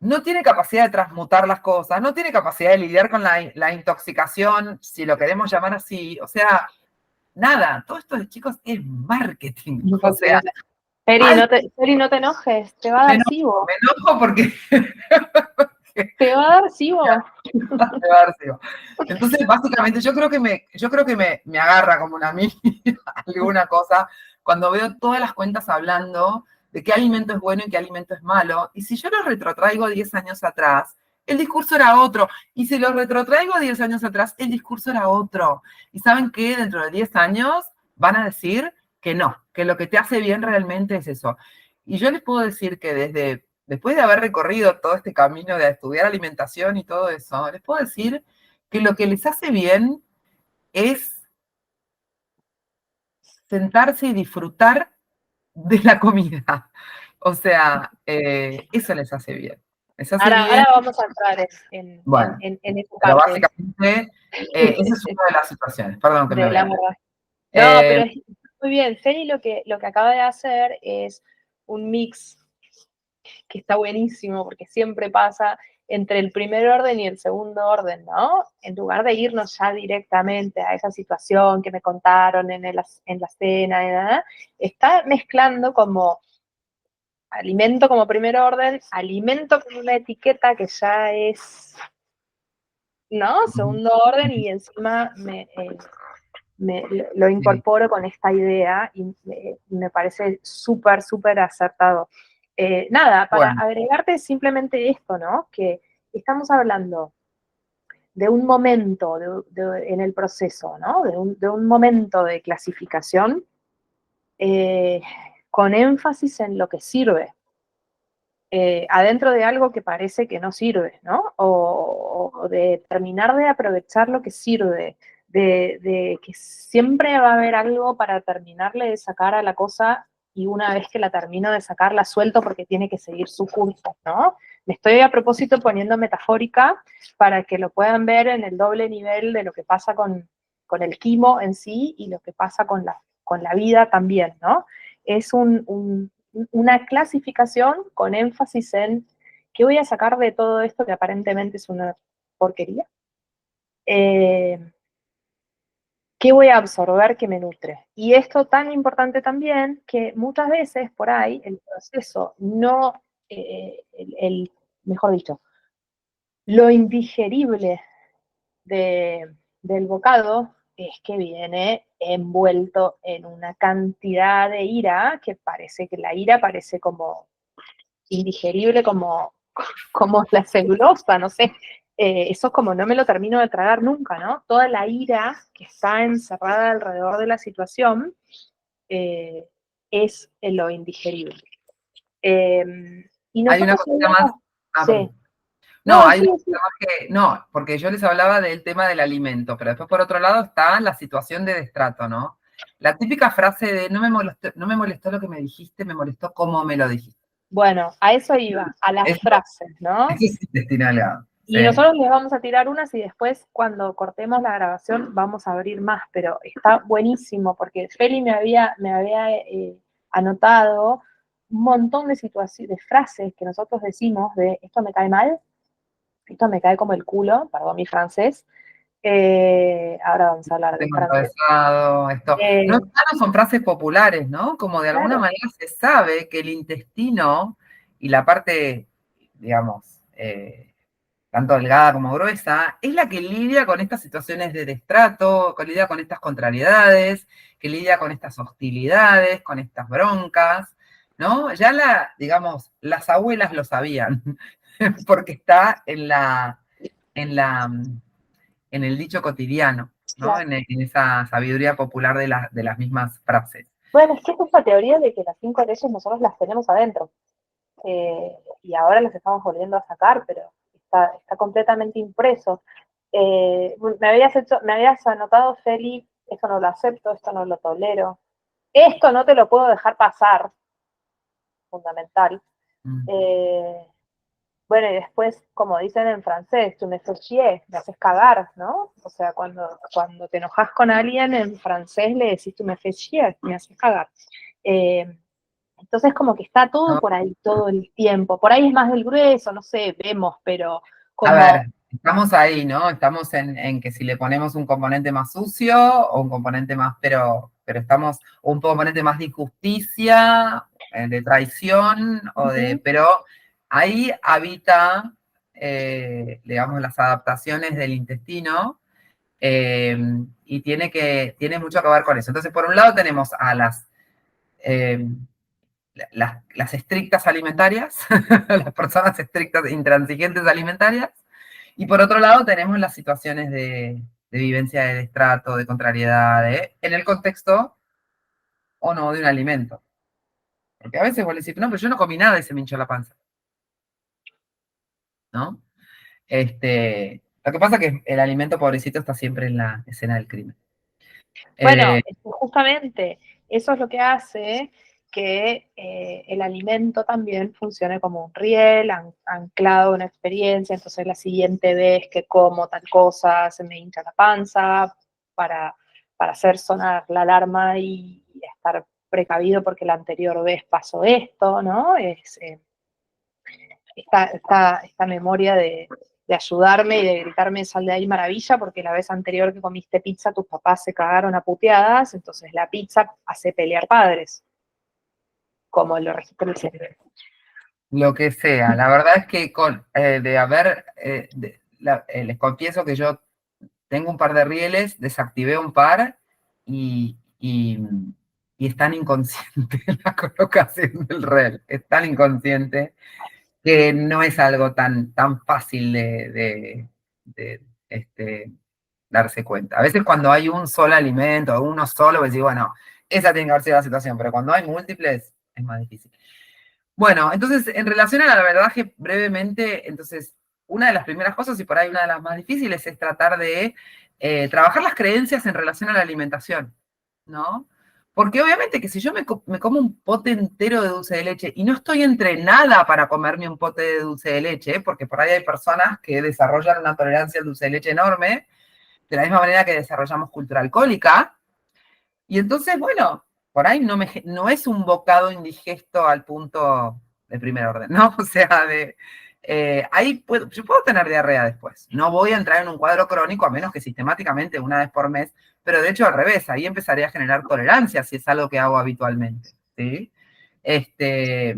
No tiene capacidad de transmutar las cosas, no tiene capacidad de lidiar con la intoxicación, si lo queremos llamar así. O sea, nada, todo esto de chicos es marketing. O sea, Feli, no te enojes, te va a dar SIBO. me enojo porque Te va a dar SIBO. entonces, básicamente, yo creo que me agarra como una mí alguna cosa cuando veo todas las cuentas hablando de qué alimento es bueno y qué alimento es malo. Y si yo lo retrotraigo 10 años atrás, el discurso era otro. Y si lo retrotraigo 10 años atrás, el discurso era otro. Y saben que dentro de 10 años van a decir que no, que lo que te hace bien realmente es eso. Y yo les puedo decir que después de haber recorrido todo este camino de estudiar alimentación y todo eso, les puedo decir que lo que les hace bien es sentarse y disfrutar de la comida. O sea, eso les hace bien. Les hace bien. Ahora vamos a entrar Bueno, en esa pero parte. básicamente, esa es una de las situaciones. Perdón que me vea. No, pero es muy bien. Feli lo que acaba de hacer es un mix que está buenísimo, porque siempre pasa entre el primer orden y el segundo orden, ¿no? En lugar de irnos ya directamente a esa situación que me contaron en la cena, está mezclando como alimento como primer orden, alimento con una etiqueta que ya es, ¿no? Segundo orden, y encima lo incorporo con esta idea y me parece súper, súper acertado. Nada, para agregarte simplemente esto, ¿no? Que estamos hablando de un momento en el proceso, ¿no? De un momento de clasificación con énfasis en lo que sirve. Adentro de algo que parece que no sirve, ¿no? O de terminar de aprovechar lo que sirve, de que siempre va a haber algo para terminarle de sacar a la cosa y una vez que la termino de sacar la suelto porque tiene que seguir su curso, ¿no? Me estoy a propósito poniendo metafórica para que lo puedan ver en el doble nivel de lo que pasa con el quimo en sí y lo que pasa con la vida también, ¿no? Es una clasificación con énfasis en qué voy a sacar de todo esto que aparentemente es una porquería, qué voy a absorber que me nutre. Y esto tan importante también que muchas veces por ahí el proceso no, mejor dicho, lo indigerible del bocado es que viene envuelto en una cantidad de ira que parece que la ira parece como indigerible como la celulosa, no sé. Eso es como no me lo termino de tragar nunca, ¿no? Toda la ira que está encerrada alrededor de la situación es lo indigerible. Y Hay una nosotros cosita más. sí. No, hay sí, una cosa más que. No, porque yo les hablaba del tema del alimento, pero después por otro lado está la situación de destrato, ¿no? La típica frase de no me molestó lo que me dijiste, me molestó cómo me lo dijiste. Bueno, a eso iba, a las frases, ¿no? Ese es intestino delgado. Y nosotros les vamos a tirar unas y después cuando cortemos la grabación vamos a abrir más, pero está buenísimo porque Feli me había anotado un montón de situaciones, de frases que nosotros decimos de esto me cae mal, esto me cae como el culo, perdón mi francés, ahora vamos a hablar de Tengo francés. atravesado esto. No, Eh, no son frases populares, ¿no? Como de alguna claro, manera se sabe que el intestino y la parte, digamos, tanto delgada como gruesa, es la que lidia con estas situaciones de destrato, que lidia con estas contrariedades, que lidia con estas hostilidades, con estas broncas, ¿no? Ya digamos, las abuelas lo sabían, porque está en en el dicho cotidiano, ¿no? claro. En esa sabiduría popular de las mismas frases. Bueno, es que es esa teoría de que las 5 leyes nosotros las tenemos adentro. Y ahora las estamos volviendo a sacar, pero está completamente impreso. Me habías anotado, Feli, esto no lo acepto, esto no lo tolero, esto no te lo puedo dejar pasar, fundamental. Mm. Eh, bueno, y después, como dicen en francés, tu me fais chier, me haces cagar, ¿no? O sea, cuando te enojas con alguien, en francés le decís tu me fais chier, me haces cagar. Eh, entonces, como que está todo ¿No? por ahí todo el tiempo. Por ahí es más del grueso, no sé, vemos, pero A como, ver, estamos ahí, ¿no? Estamos en que si le ponemos un componente más sucio o un componente más, pero estamos, un componente más de injusticia, de traición, pero ahí habita, digamos, las adaptaciones del intestino eh, y tiene mucho que ver con eso. Entonces, por un lado tenemos a eh, las estrictas alimentarias, las personas estrictas, intransigentes alimentarias, y por otro lado tenemos las situaciones de vivencia de destrato, de contrariedad, en el contexto o no de un alimento. Porque a veces vos le decís, no, pero yo no comí nada y se me hinchó la panza, ¿no? Lo que pasa es que el alimento pobrecito está siempre en la escena del crimen. bueno, Eh, justamente eso es lo que hace que el alimento también funcione como un riel, anclado a una experiencia, entonces la siguiente vez que como tal cosa se me hincha la panza para, para hacer sonar la alarma y estar precavido porque la anterior vez pasó esto, ¿no? Esta memoria de ayudarme y de gritarme sal de ahí maravilla, porque la vez anterior que comiste pizza tus papás se cagaron a puteadas, entonces la pizza hace pelear padres, como lo registra el cerebro. lo que sea. La verdad es que de haber, les confieso que yo tengo un par de rieles, desactivé un par y es tan inconsciente la colocación del riel, es tan inconsciente que no es algo tan fácil de, este, darse cuenta. A veces cuando hay un solo alimento, uno solo, pues digo, bueno, esa tiene que haber sido la situación, pero cuando hay múltiples es más difícil. Bueno, entonces, en relación a la verdad, brevemente, entonces, una de las primeras cosas, y por ahí una de las más difíciles, es tratar de trabajar las creencias en relación a la alimentación, ¿no? Porque obviamente que si yo me como un pote entero de dulce de leche y no estoy entrenada para comerme un pote de dulce de leche, porque por ahí hay personas que desarrollan una tolerancia al dulce de leche enorme, de la misma manera que desarrollamos cultura alcohólica, y entonces, bueno, por ahí no es un bocado indigesto al punto de primer orden, ¿no? O sea, yo puedo tener diarrea después. No voy a entrar en un cuadro crónico a menos que sistemáticamente una vez por mes, pero de hecho al revés, ahí empezaría a generar tolerancia si es algo que hago habitualmente, ¿sí? Este,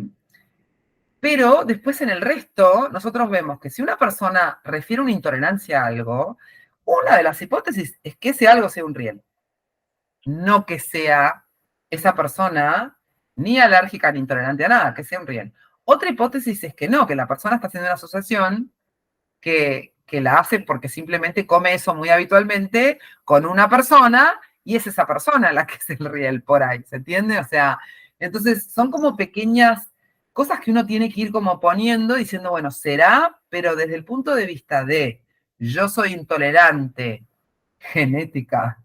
pero después en el resto, nosotros vemos que si una persona refiere una intolerancia a algo, una de las hipótesis es que ese algo sea un riel, no que sea esa persona ni alérgica ni intolerante a nada, que sea un riel. Otra hipótesis es que no, que la persona está haciendo una asociación que la hace porque simplemente come eso muy habitualmente con una persona y es esa persona la que es el riel por ahí, ¿se entiende? O sea, entonces son como pequeñas cosas que uno tiene que ir como poniendo, diciendo, bueno, será, pero desde el punto de vista de yo soy intolerante genética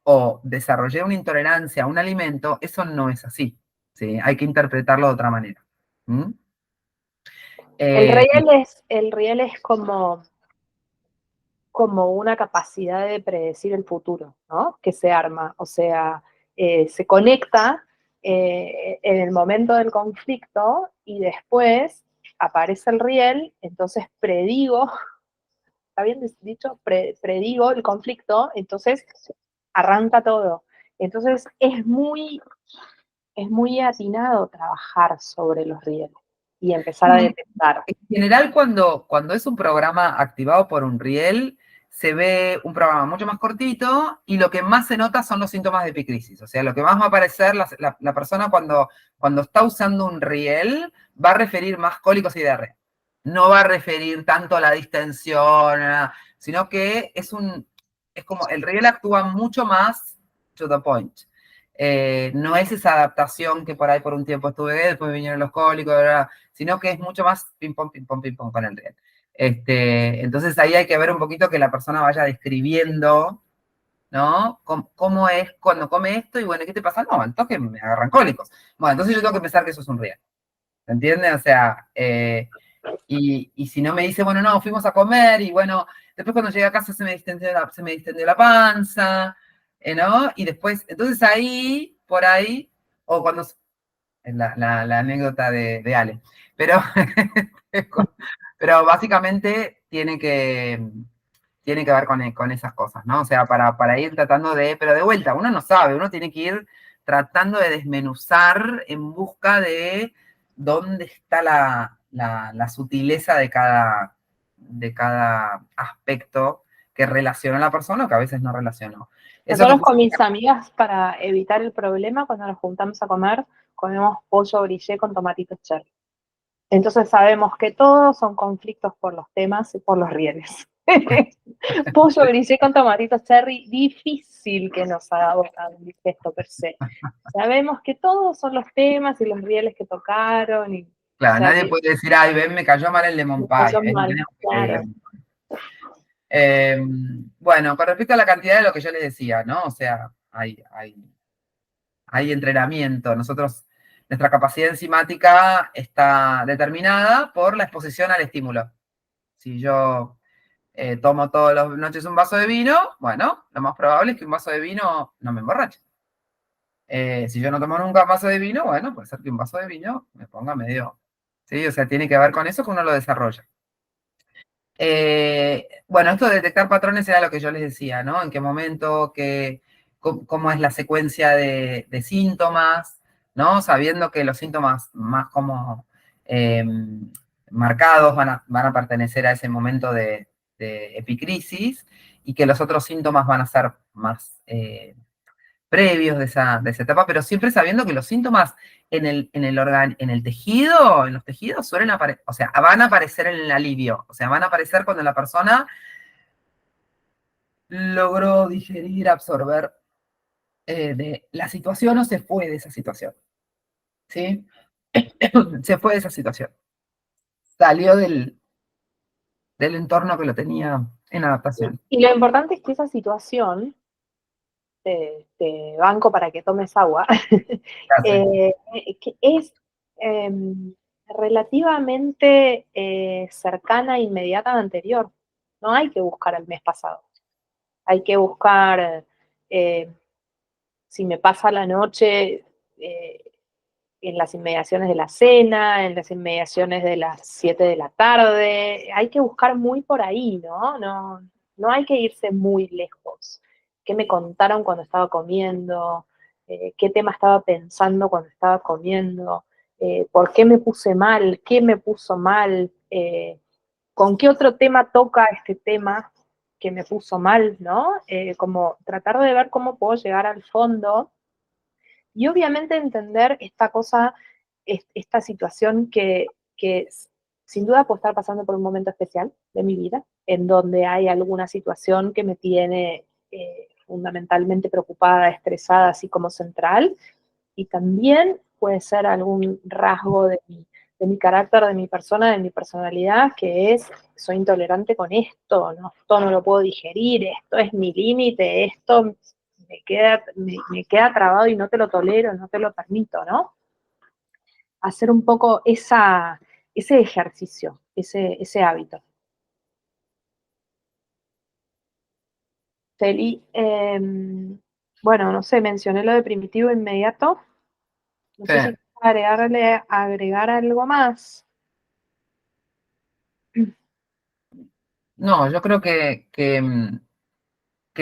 o desarrollé una intolerancia a un alimento, eso no es así. ¿Sí? Hay que interpretarlo de otra manera. ¿Mm? El Eh, riel el riel es como una capacidad de predecir el futuro, ¿no? Que se arma, o sea, se conecta en el momento del conflicto y después aparece el riel, entonces predigo está bien dicho, predigo el conflicto, entonces arranca todo. Entonces es muy atinado trabajar sobre los rieles y empezar a detectar. En general, cuando es un programa activado por un riel, se ve un programa mucho más cortito y lo que más se nota son los síntomas de epicrisis. O sea, lo que más va a aparecer la persona cuando está usando un riel va a referir más cólicos y diarrea. No va a referir tanto a la distensión, sino que es como el riel actúa mucho más to the point. No es esa adaptación que por ahí por un tiempo estuve, después vinieron los cólicos, ¿verdad? Sino que es mucho más ping pong con el riel. Entonces ahí hay que ver un poquito que la persona vaya describiendo, ¿no? ¿Cómo es cuando come esto? Y bueno, ¿qué te pasa? No, entonces me agarran cólicos. Bueno, entonces yo tengo que pensar que eso es un riel. ¿Se entiende? O sea, y si no me dice, bueno, no, fuimos a comer y bueno, después cuando llegué a casa se me distendió la panza, ¿no? Y después, entonces ahí, por ahí, o cuando, la anécdota de Ale, pero, pero básicamente tiene que ver con esas cosas, ¿no? O sea, para ir tratando pero de vuelta, uno no sabe, uno tiene que ir tratando de desmenuzar en busca de dónde está la sutileza de cada aspecto que relaciona a la persona o que a veces no relacionó. Eso que Nosotros con mis amigas, para evitar el problema, cuando nos juntamos a comer, comemos pollo brisé con tomatitos cherry. Entonces sabemos que todos son conflictos por los temas y por los rieles. Pollo brisé con tomatitos cherry, difícil que nos haga botar un gesto per se. Sabemos que todos son los temas y los rieles que tocaron. Y, claro, o sea, nadie puede decir, ay, ven, me cayó mal el lemon pie. cayó mal, claro. Bueno, con respecto a la cantidad de lo que yo les decía, ¿no? O sea, hay entrenamiento. Nuestra capacidad enzimática está determinada por la exposición al estímulo. Si yo tomo todas las noches un vaso de vino, bueno, lo más probable es que un vaso de vino no me emborrache. Si yo no tomo nunca un vaso de vino, bueno, puede ser que un vaso de vino me ponga medio... ¿Sí? O sea, tiene que ver con eso que uno lo desarrolla. Bueno, esto de detectar patrones era lo que yo les decía, ¿no? En qué momento, cómo es la secuencia de síntomas, ¿no? Sabiendo que los síntomas más como marcados van a pertenecer a ese momento de epicrisis y que los otros síntomas van a ser más previos de esa etapa, pero siempre sabiendo que los síntomas en el tejido, en los tejidos suelen aparecer, o sea, van a aparecer en el alivio, o sea, van a aparecer cuando la persona logró digerir, absorber de la situación o se fue de esa situación, ¿sí? Se fue de esa situación, salió del entorno que lo tenía en adaptación. Y lo importante es que esa situación, te banco para que tomes agua, que es eh, relativamente cercana e inmediata a la anterior. No hay que buscar el mes pasado. Hay que buscar, si me pasa la noche, en las inmediaciones de la cena, en las inmediaciones de las 7 de la tarde. Hay que buscar muy por ahí, ¿no? No hay que irse muy lejos. ¿Qué me contaron cuando estaba comiendo? ¿Qué tema estaba pensando cuando estaba comiendo? ¿Por qué me puse mal? ¿Qué me puso mal? ¿Con qué otro tema toca este tema que me puso mal, ¿no? Como tratar de ver cómo puedo llegar al fondo y obviamente entender esta cosa, esta situación que sin duda puedo estar pasando por un momento especial de mi vida, en donde hay alguna situación que me tiene fundamentalmente preocupada, estresada, así como central, y también puede ser algún rasgo de mi carácter, de mi persona, de mi personalidad, que es, soy intolerante con esto, ¿no? Esto no lo puedo digerir, esto es mi límite, esto me queda trabado y no te lo tolero, no te lo permito, ¿no? Hacer un poco ese ejercicio, ese hábito. Feli, bueno, no sé, mencioné lo de primitivo inmediato. No Sí. sé si agregar algo más. No, yo creo que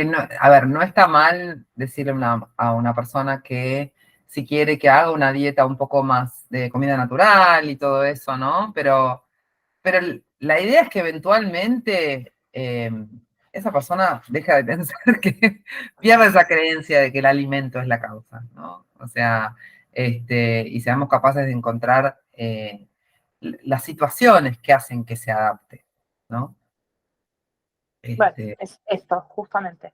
no, a ver, no está mal decirle a una persona que si quiere que haga una dieta un poco más de comida natural y todo eso, ¿no? Pero la idea es que eventualmente esa persona deja de pensar que pierda esa creencia de que el alimento es la causa, ¿no? O sea, y seamos capaces de encontrar las situaciones que hacen que se adapte, ¿no? Bueno, Este, es esto, justamente.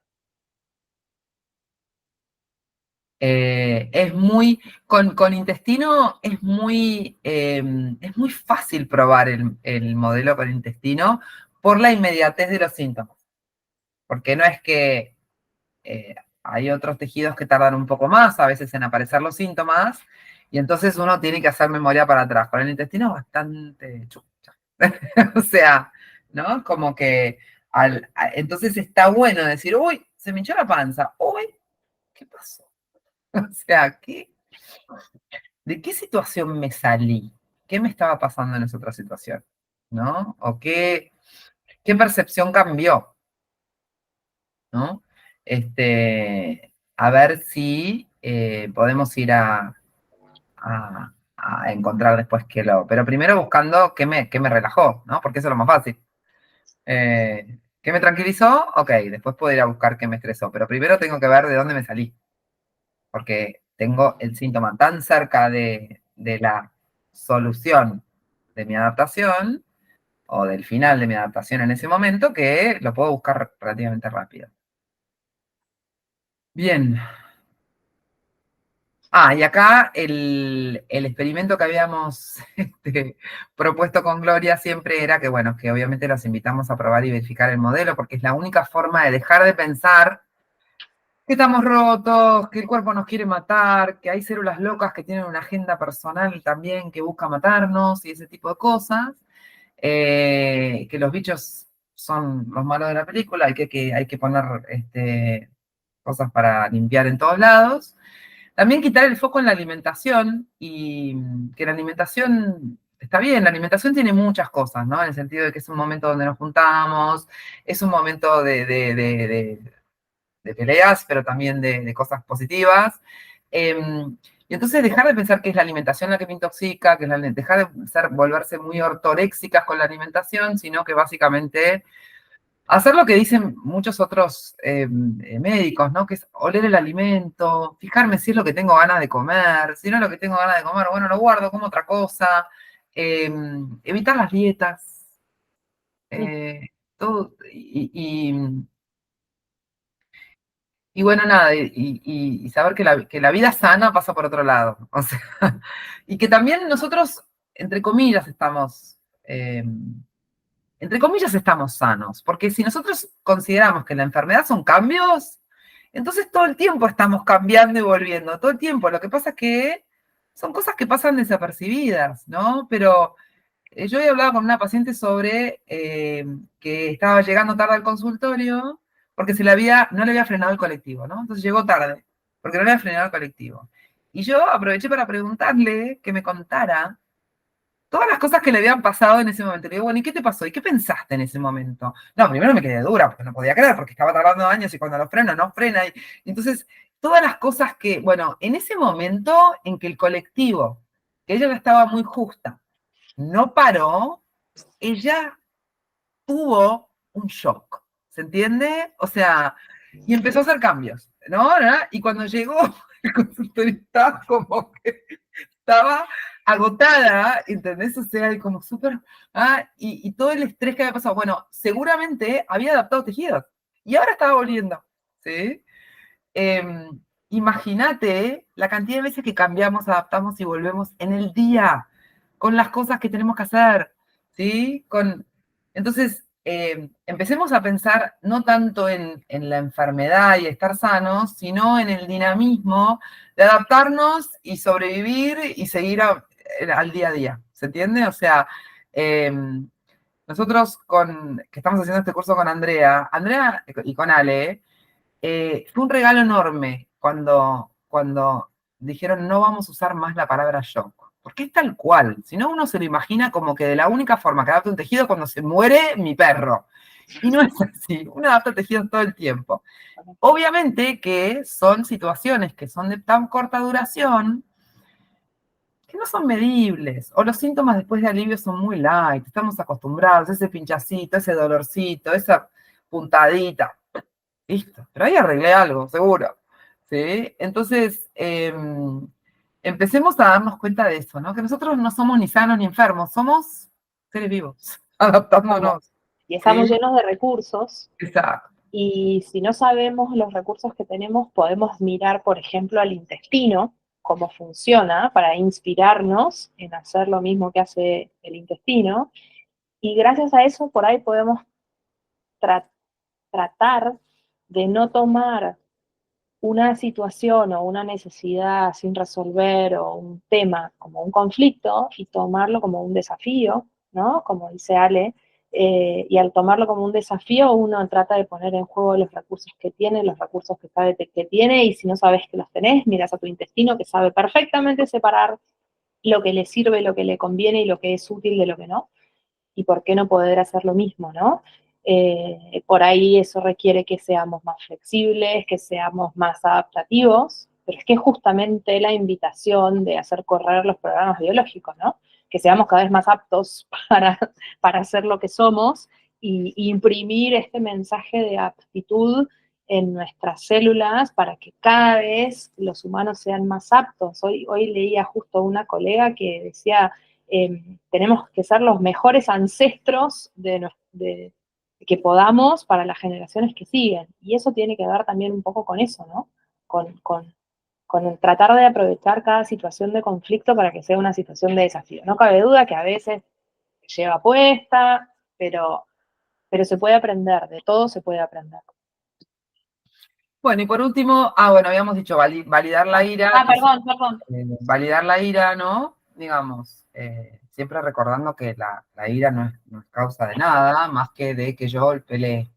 Es muy, con intestino es muy fácil probar el modelo con intestino por la inmediatez de los síntomas, porque no es que hay otros tejidos que tardan un poco más a veces en aparecer los síntomas, y entonces uno tiene que hacer memoria para atrás. Con el intestino es bastante chucha. O sea, ¿no? Como que entonces está bueno decir, uy, se me hinchó la panza, uy, ¿qué pasó? O sea, ¿de qué situación me salí? ¿Qué me estaba pasando en esa otra situación? ¿No? ¿O qué percepción cambió? ¿No? A ver si podemos ir a encontrar después qué lo... Pero primero buscando qué me relajó, ¿no? Porque eso es lo más fácil. ¿Qué me tranquilizó? Ok, después puedo ir a buscar qué me estresó. Pero primero tengo que ver de dónde me salí. Porque tengo el síntoma tan cerca de la solución de mi adaptación o del final de mi adaptación en ese momento que lo puedo buscar relativamente rápido. Bien. Y acá el experimento que habíamos propuesto con Gloria siempre era que, bueno, que obviamente los invitamos a probar y verificar el modelo, porque es la única forma de dejar de pensar que estamos rotos, que el cuerpo nos quiere matar, que hay células locas que tienen una agenda personal también que busca matarnos y ese tipo de cosas, que los bichos son los malos de la película, hay que poner cosas para limpiar en todos lados. También quitar el foco en la alimentación y que la alimentación está bien, la alimentación tiene muchas cosas, ¿no? En el sentido de que es un momento donde nos juntamos, es un momento de peleas, pero también de cosas positivas. Y entonces dejar de pensar que es la alimentación la que me intoxica, que dejar de volverse muy ortoréxicas con la alimentación, sino que básicamente hacer lo que dicen muchos otros médicos, ¿no? Que es oler el alimento, fijarme si es lo que tengo ganas de comer, si no es lo que tengo ganas de comer, bueno, lo guardo como otra cosa, evitar las dietas, todo, y bueno, nada, y saber que la vida sana pasa por otro lado. O sea, y que también nosotros, entre comillas, estamos sanos. Porque si nosotros consideramos que la enfermedad son cambios, entonces todo el tiempo estamos cambiando y volviendo, todo el tiempo. Lo que pasa es que son cosas que pasan desapercibidas, ¿no? Pero yo he hablado con una paciente sobre que estaba llegando tarde al consultorio porque no le había frenado el colectivo, ¿no? Entonces llegó tarde porque no le había frenado el colectivo. Y yo aproveché para preguntarle que me contara todas las cosas que le habían pasado en ese momento. Le digo, bueno, ¿y qué te pasó? ¿Y qué pensaste en ese momento? No, primero me quedé dura porque no podía creer, porque estaba tardando años y cuando lo freno, no frena. Y entonces, todas las cosas que, bueno, en ese momento en que el colectivo, que ella ya estaba muy justa, no paró, ella tuvo un shock, ¿se entiende? O sea, y empezó a hacer cambios, ¿no? ¿No? Y cuando llegó, el consultorio estaba como que estaba agotada, ¿entendés? O sea, y como súper, y todo el estrés que había pasado, bueno, seguramente había adaptado tejidos, y ahora estaba volviendo, ¿sí? Eh, Imagínate la cantidad de veces que cambiamos, adaptamos y volvemos en el día con las cosas que tenemos que hacer, ¿sí? Entonces, empecemos a pensar no tanto en la enfermedad y estar sanos, sino en el dinamismo de adaptarnos y sobrevivir y seguir al día a día, ¿se entiende? O sea, eh, nosotros que estamos haciendo este curso con Andrea y con Ale, fue un regalo enorme cuando dijeron no vamos a usar más la palabra shock. Porque es tal cual. Si no, uno se lo imagina como que de la única forma que adapta un tejido es cuando se muere mi perro. Y no es así, uno adapta tejidos todo el tiempo. Obviamente que son situaciones que son de tan corta duración que no son medibles, o los síntomas después de alivio son muy light, estamos acostumbrados, ese pinchacito, ese dolorcito, esa puntadita, listo, pero ahí arreglé algo, seguro, ¿sí? Entonces, empecemos a darnos cuenta de eso, ¿no? Que nosotros no somos ni sanos ni enfermos, somos seres vivos, adaptándonos, Y estamos ¿sí? llenos de recursos. Exacto. Y si no sabemos los recursos que tenemos, podemos mirar, por ejemplo, al intestino, cómo funciona, para inspirarnos en hacer lo mismo que hace el intestino. Y gracias a eso, por ahí podemos tra tratar de no tomar una situación o una necesidad sin resolver o un tema como un conflicto y tomarlo como un desafío, ¿no? Como dice Ale, y al tomarlo como un desafío uno trata de poner en juego los recursos que tiene, los recursos que sabe que tiene, y si no sabes que los tenés, miras a tu intestino que sabe perfectamente separar lo que le sirve, lo que le conviene y lo que es útil de lo que no, y por qué no poder hacer lo mismo, ¿no? Por ahí eso requiere que seamos más flexibles, que seamos más adaptativos, pero es que justamente la invitación de hacer correr los programas biológicos, ¿no? Que seamos cada vez más aptos para hacer lo que somos y imprimir este mensaje de aptitud en nuestras células para que cada vez los humanos sean más aptos. Hoy leía justo una colega que decía, tenemos que ser los mejores ancestros que podamos para las generaciones que siguen. Y eso tiene que ver también un poco con eso, ¿no? Con el tratar de aprovechar cada situación de conflicto para que sea una situación de desafío. No cabe duda que a veces lleva puesta, pero se puede aprender, de todo se puede aprender. Bueno, y por último, bueno, habíamos dicho validar la ira. Perdón. Validar la ira, ¿no? Digamos, siempre recordando que la ira no es causa de nada, más que de que yo peleé,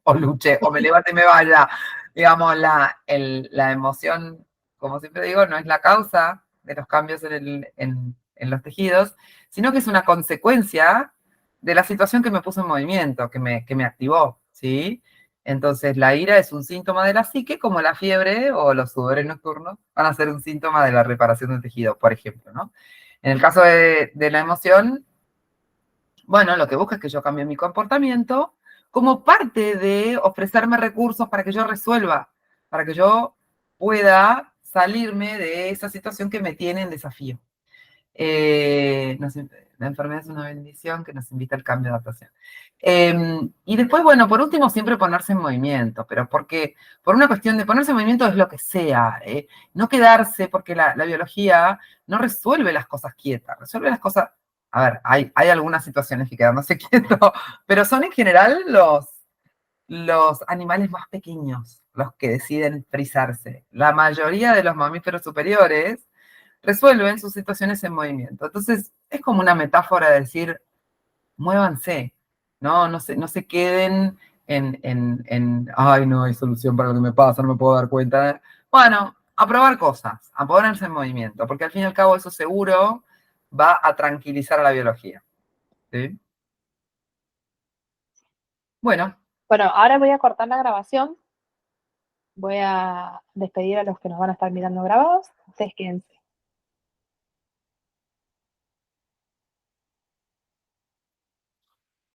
o luché, o me levante y me vaya. Digamos, la emoción, como siempre digo, no es la causa de los cambios en los tejidos, sino que es una consecuencia de la situación que me puso en movimiento, que me activó, ¿sí? Entonces, la ira es un síntoma de la psique, como la fiebre o los sudores nocturnos van a ser un síntoma de la reparación del tejido, por ejemplo, ¿no? En el caso de la emoción, bueno, lo que busca es que yo cambie mi comportamiento como parte de ofrecerme recursos para que yo resuelva, para que yo pueda salirme de esa situación que me tiene en desafío. La enfermedad es una bendición que nos invita al cambio de adaptación. Y después, bueno, por último, siempre ponerse en movimiento, pero porque por una cuestión de ponerse en movimiento es lo que sea, no quedarse, porque la biología no resuelve las cosas quietas, resuelve las cosas, a ver, hay algunas situaciones que quedándose quieto, pero son en general los animales más pequeños los que deciden frizarse. La mayoría de los mamíferos superiores resuelven sus situaciones en movimiento. Entonces, es como una metáfora de decir, muévanse, no se queden ay, no hay solución para lo que me pasa, no me puedo dar cuenta. Bueno, a probar cosas, a ponerse en movimiento, porque al fin y al cabo eso seguro va a tranquilizar a la biología. ¿Sí? Bueno, Bueno, ahora voy a cortar la grabación. Voy a despedir a los que nos van a estar mirando grabados. Ustedes quédense.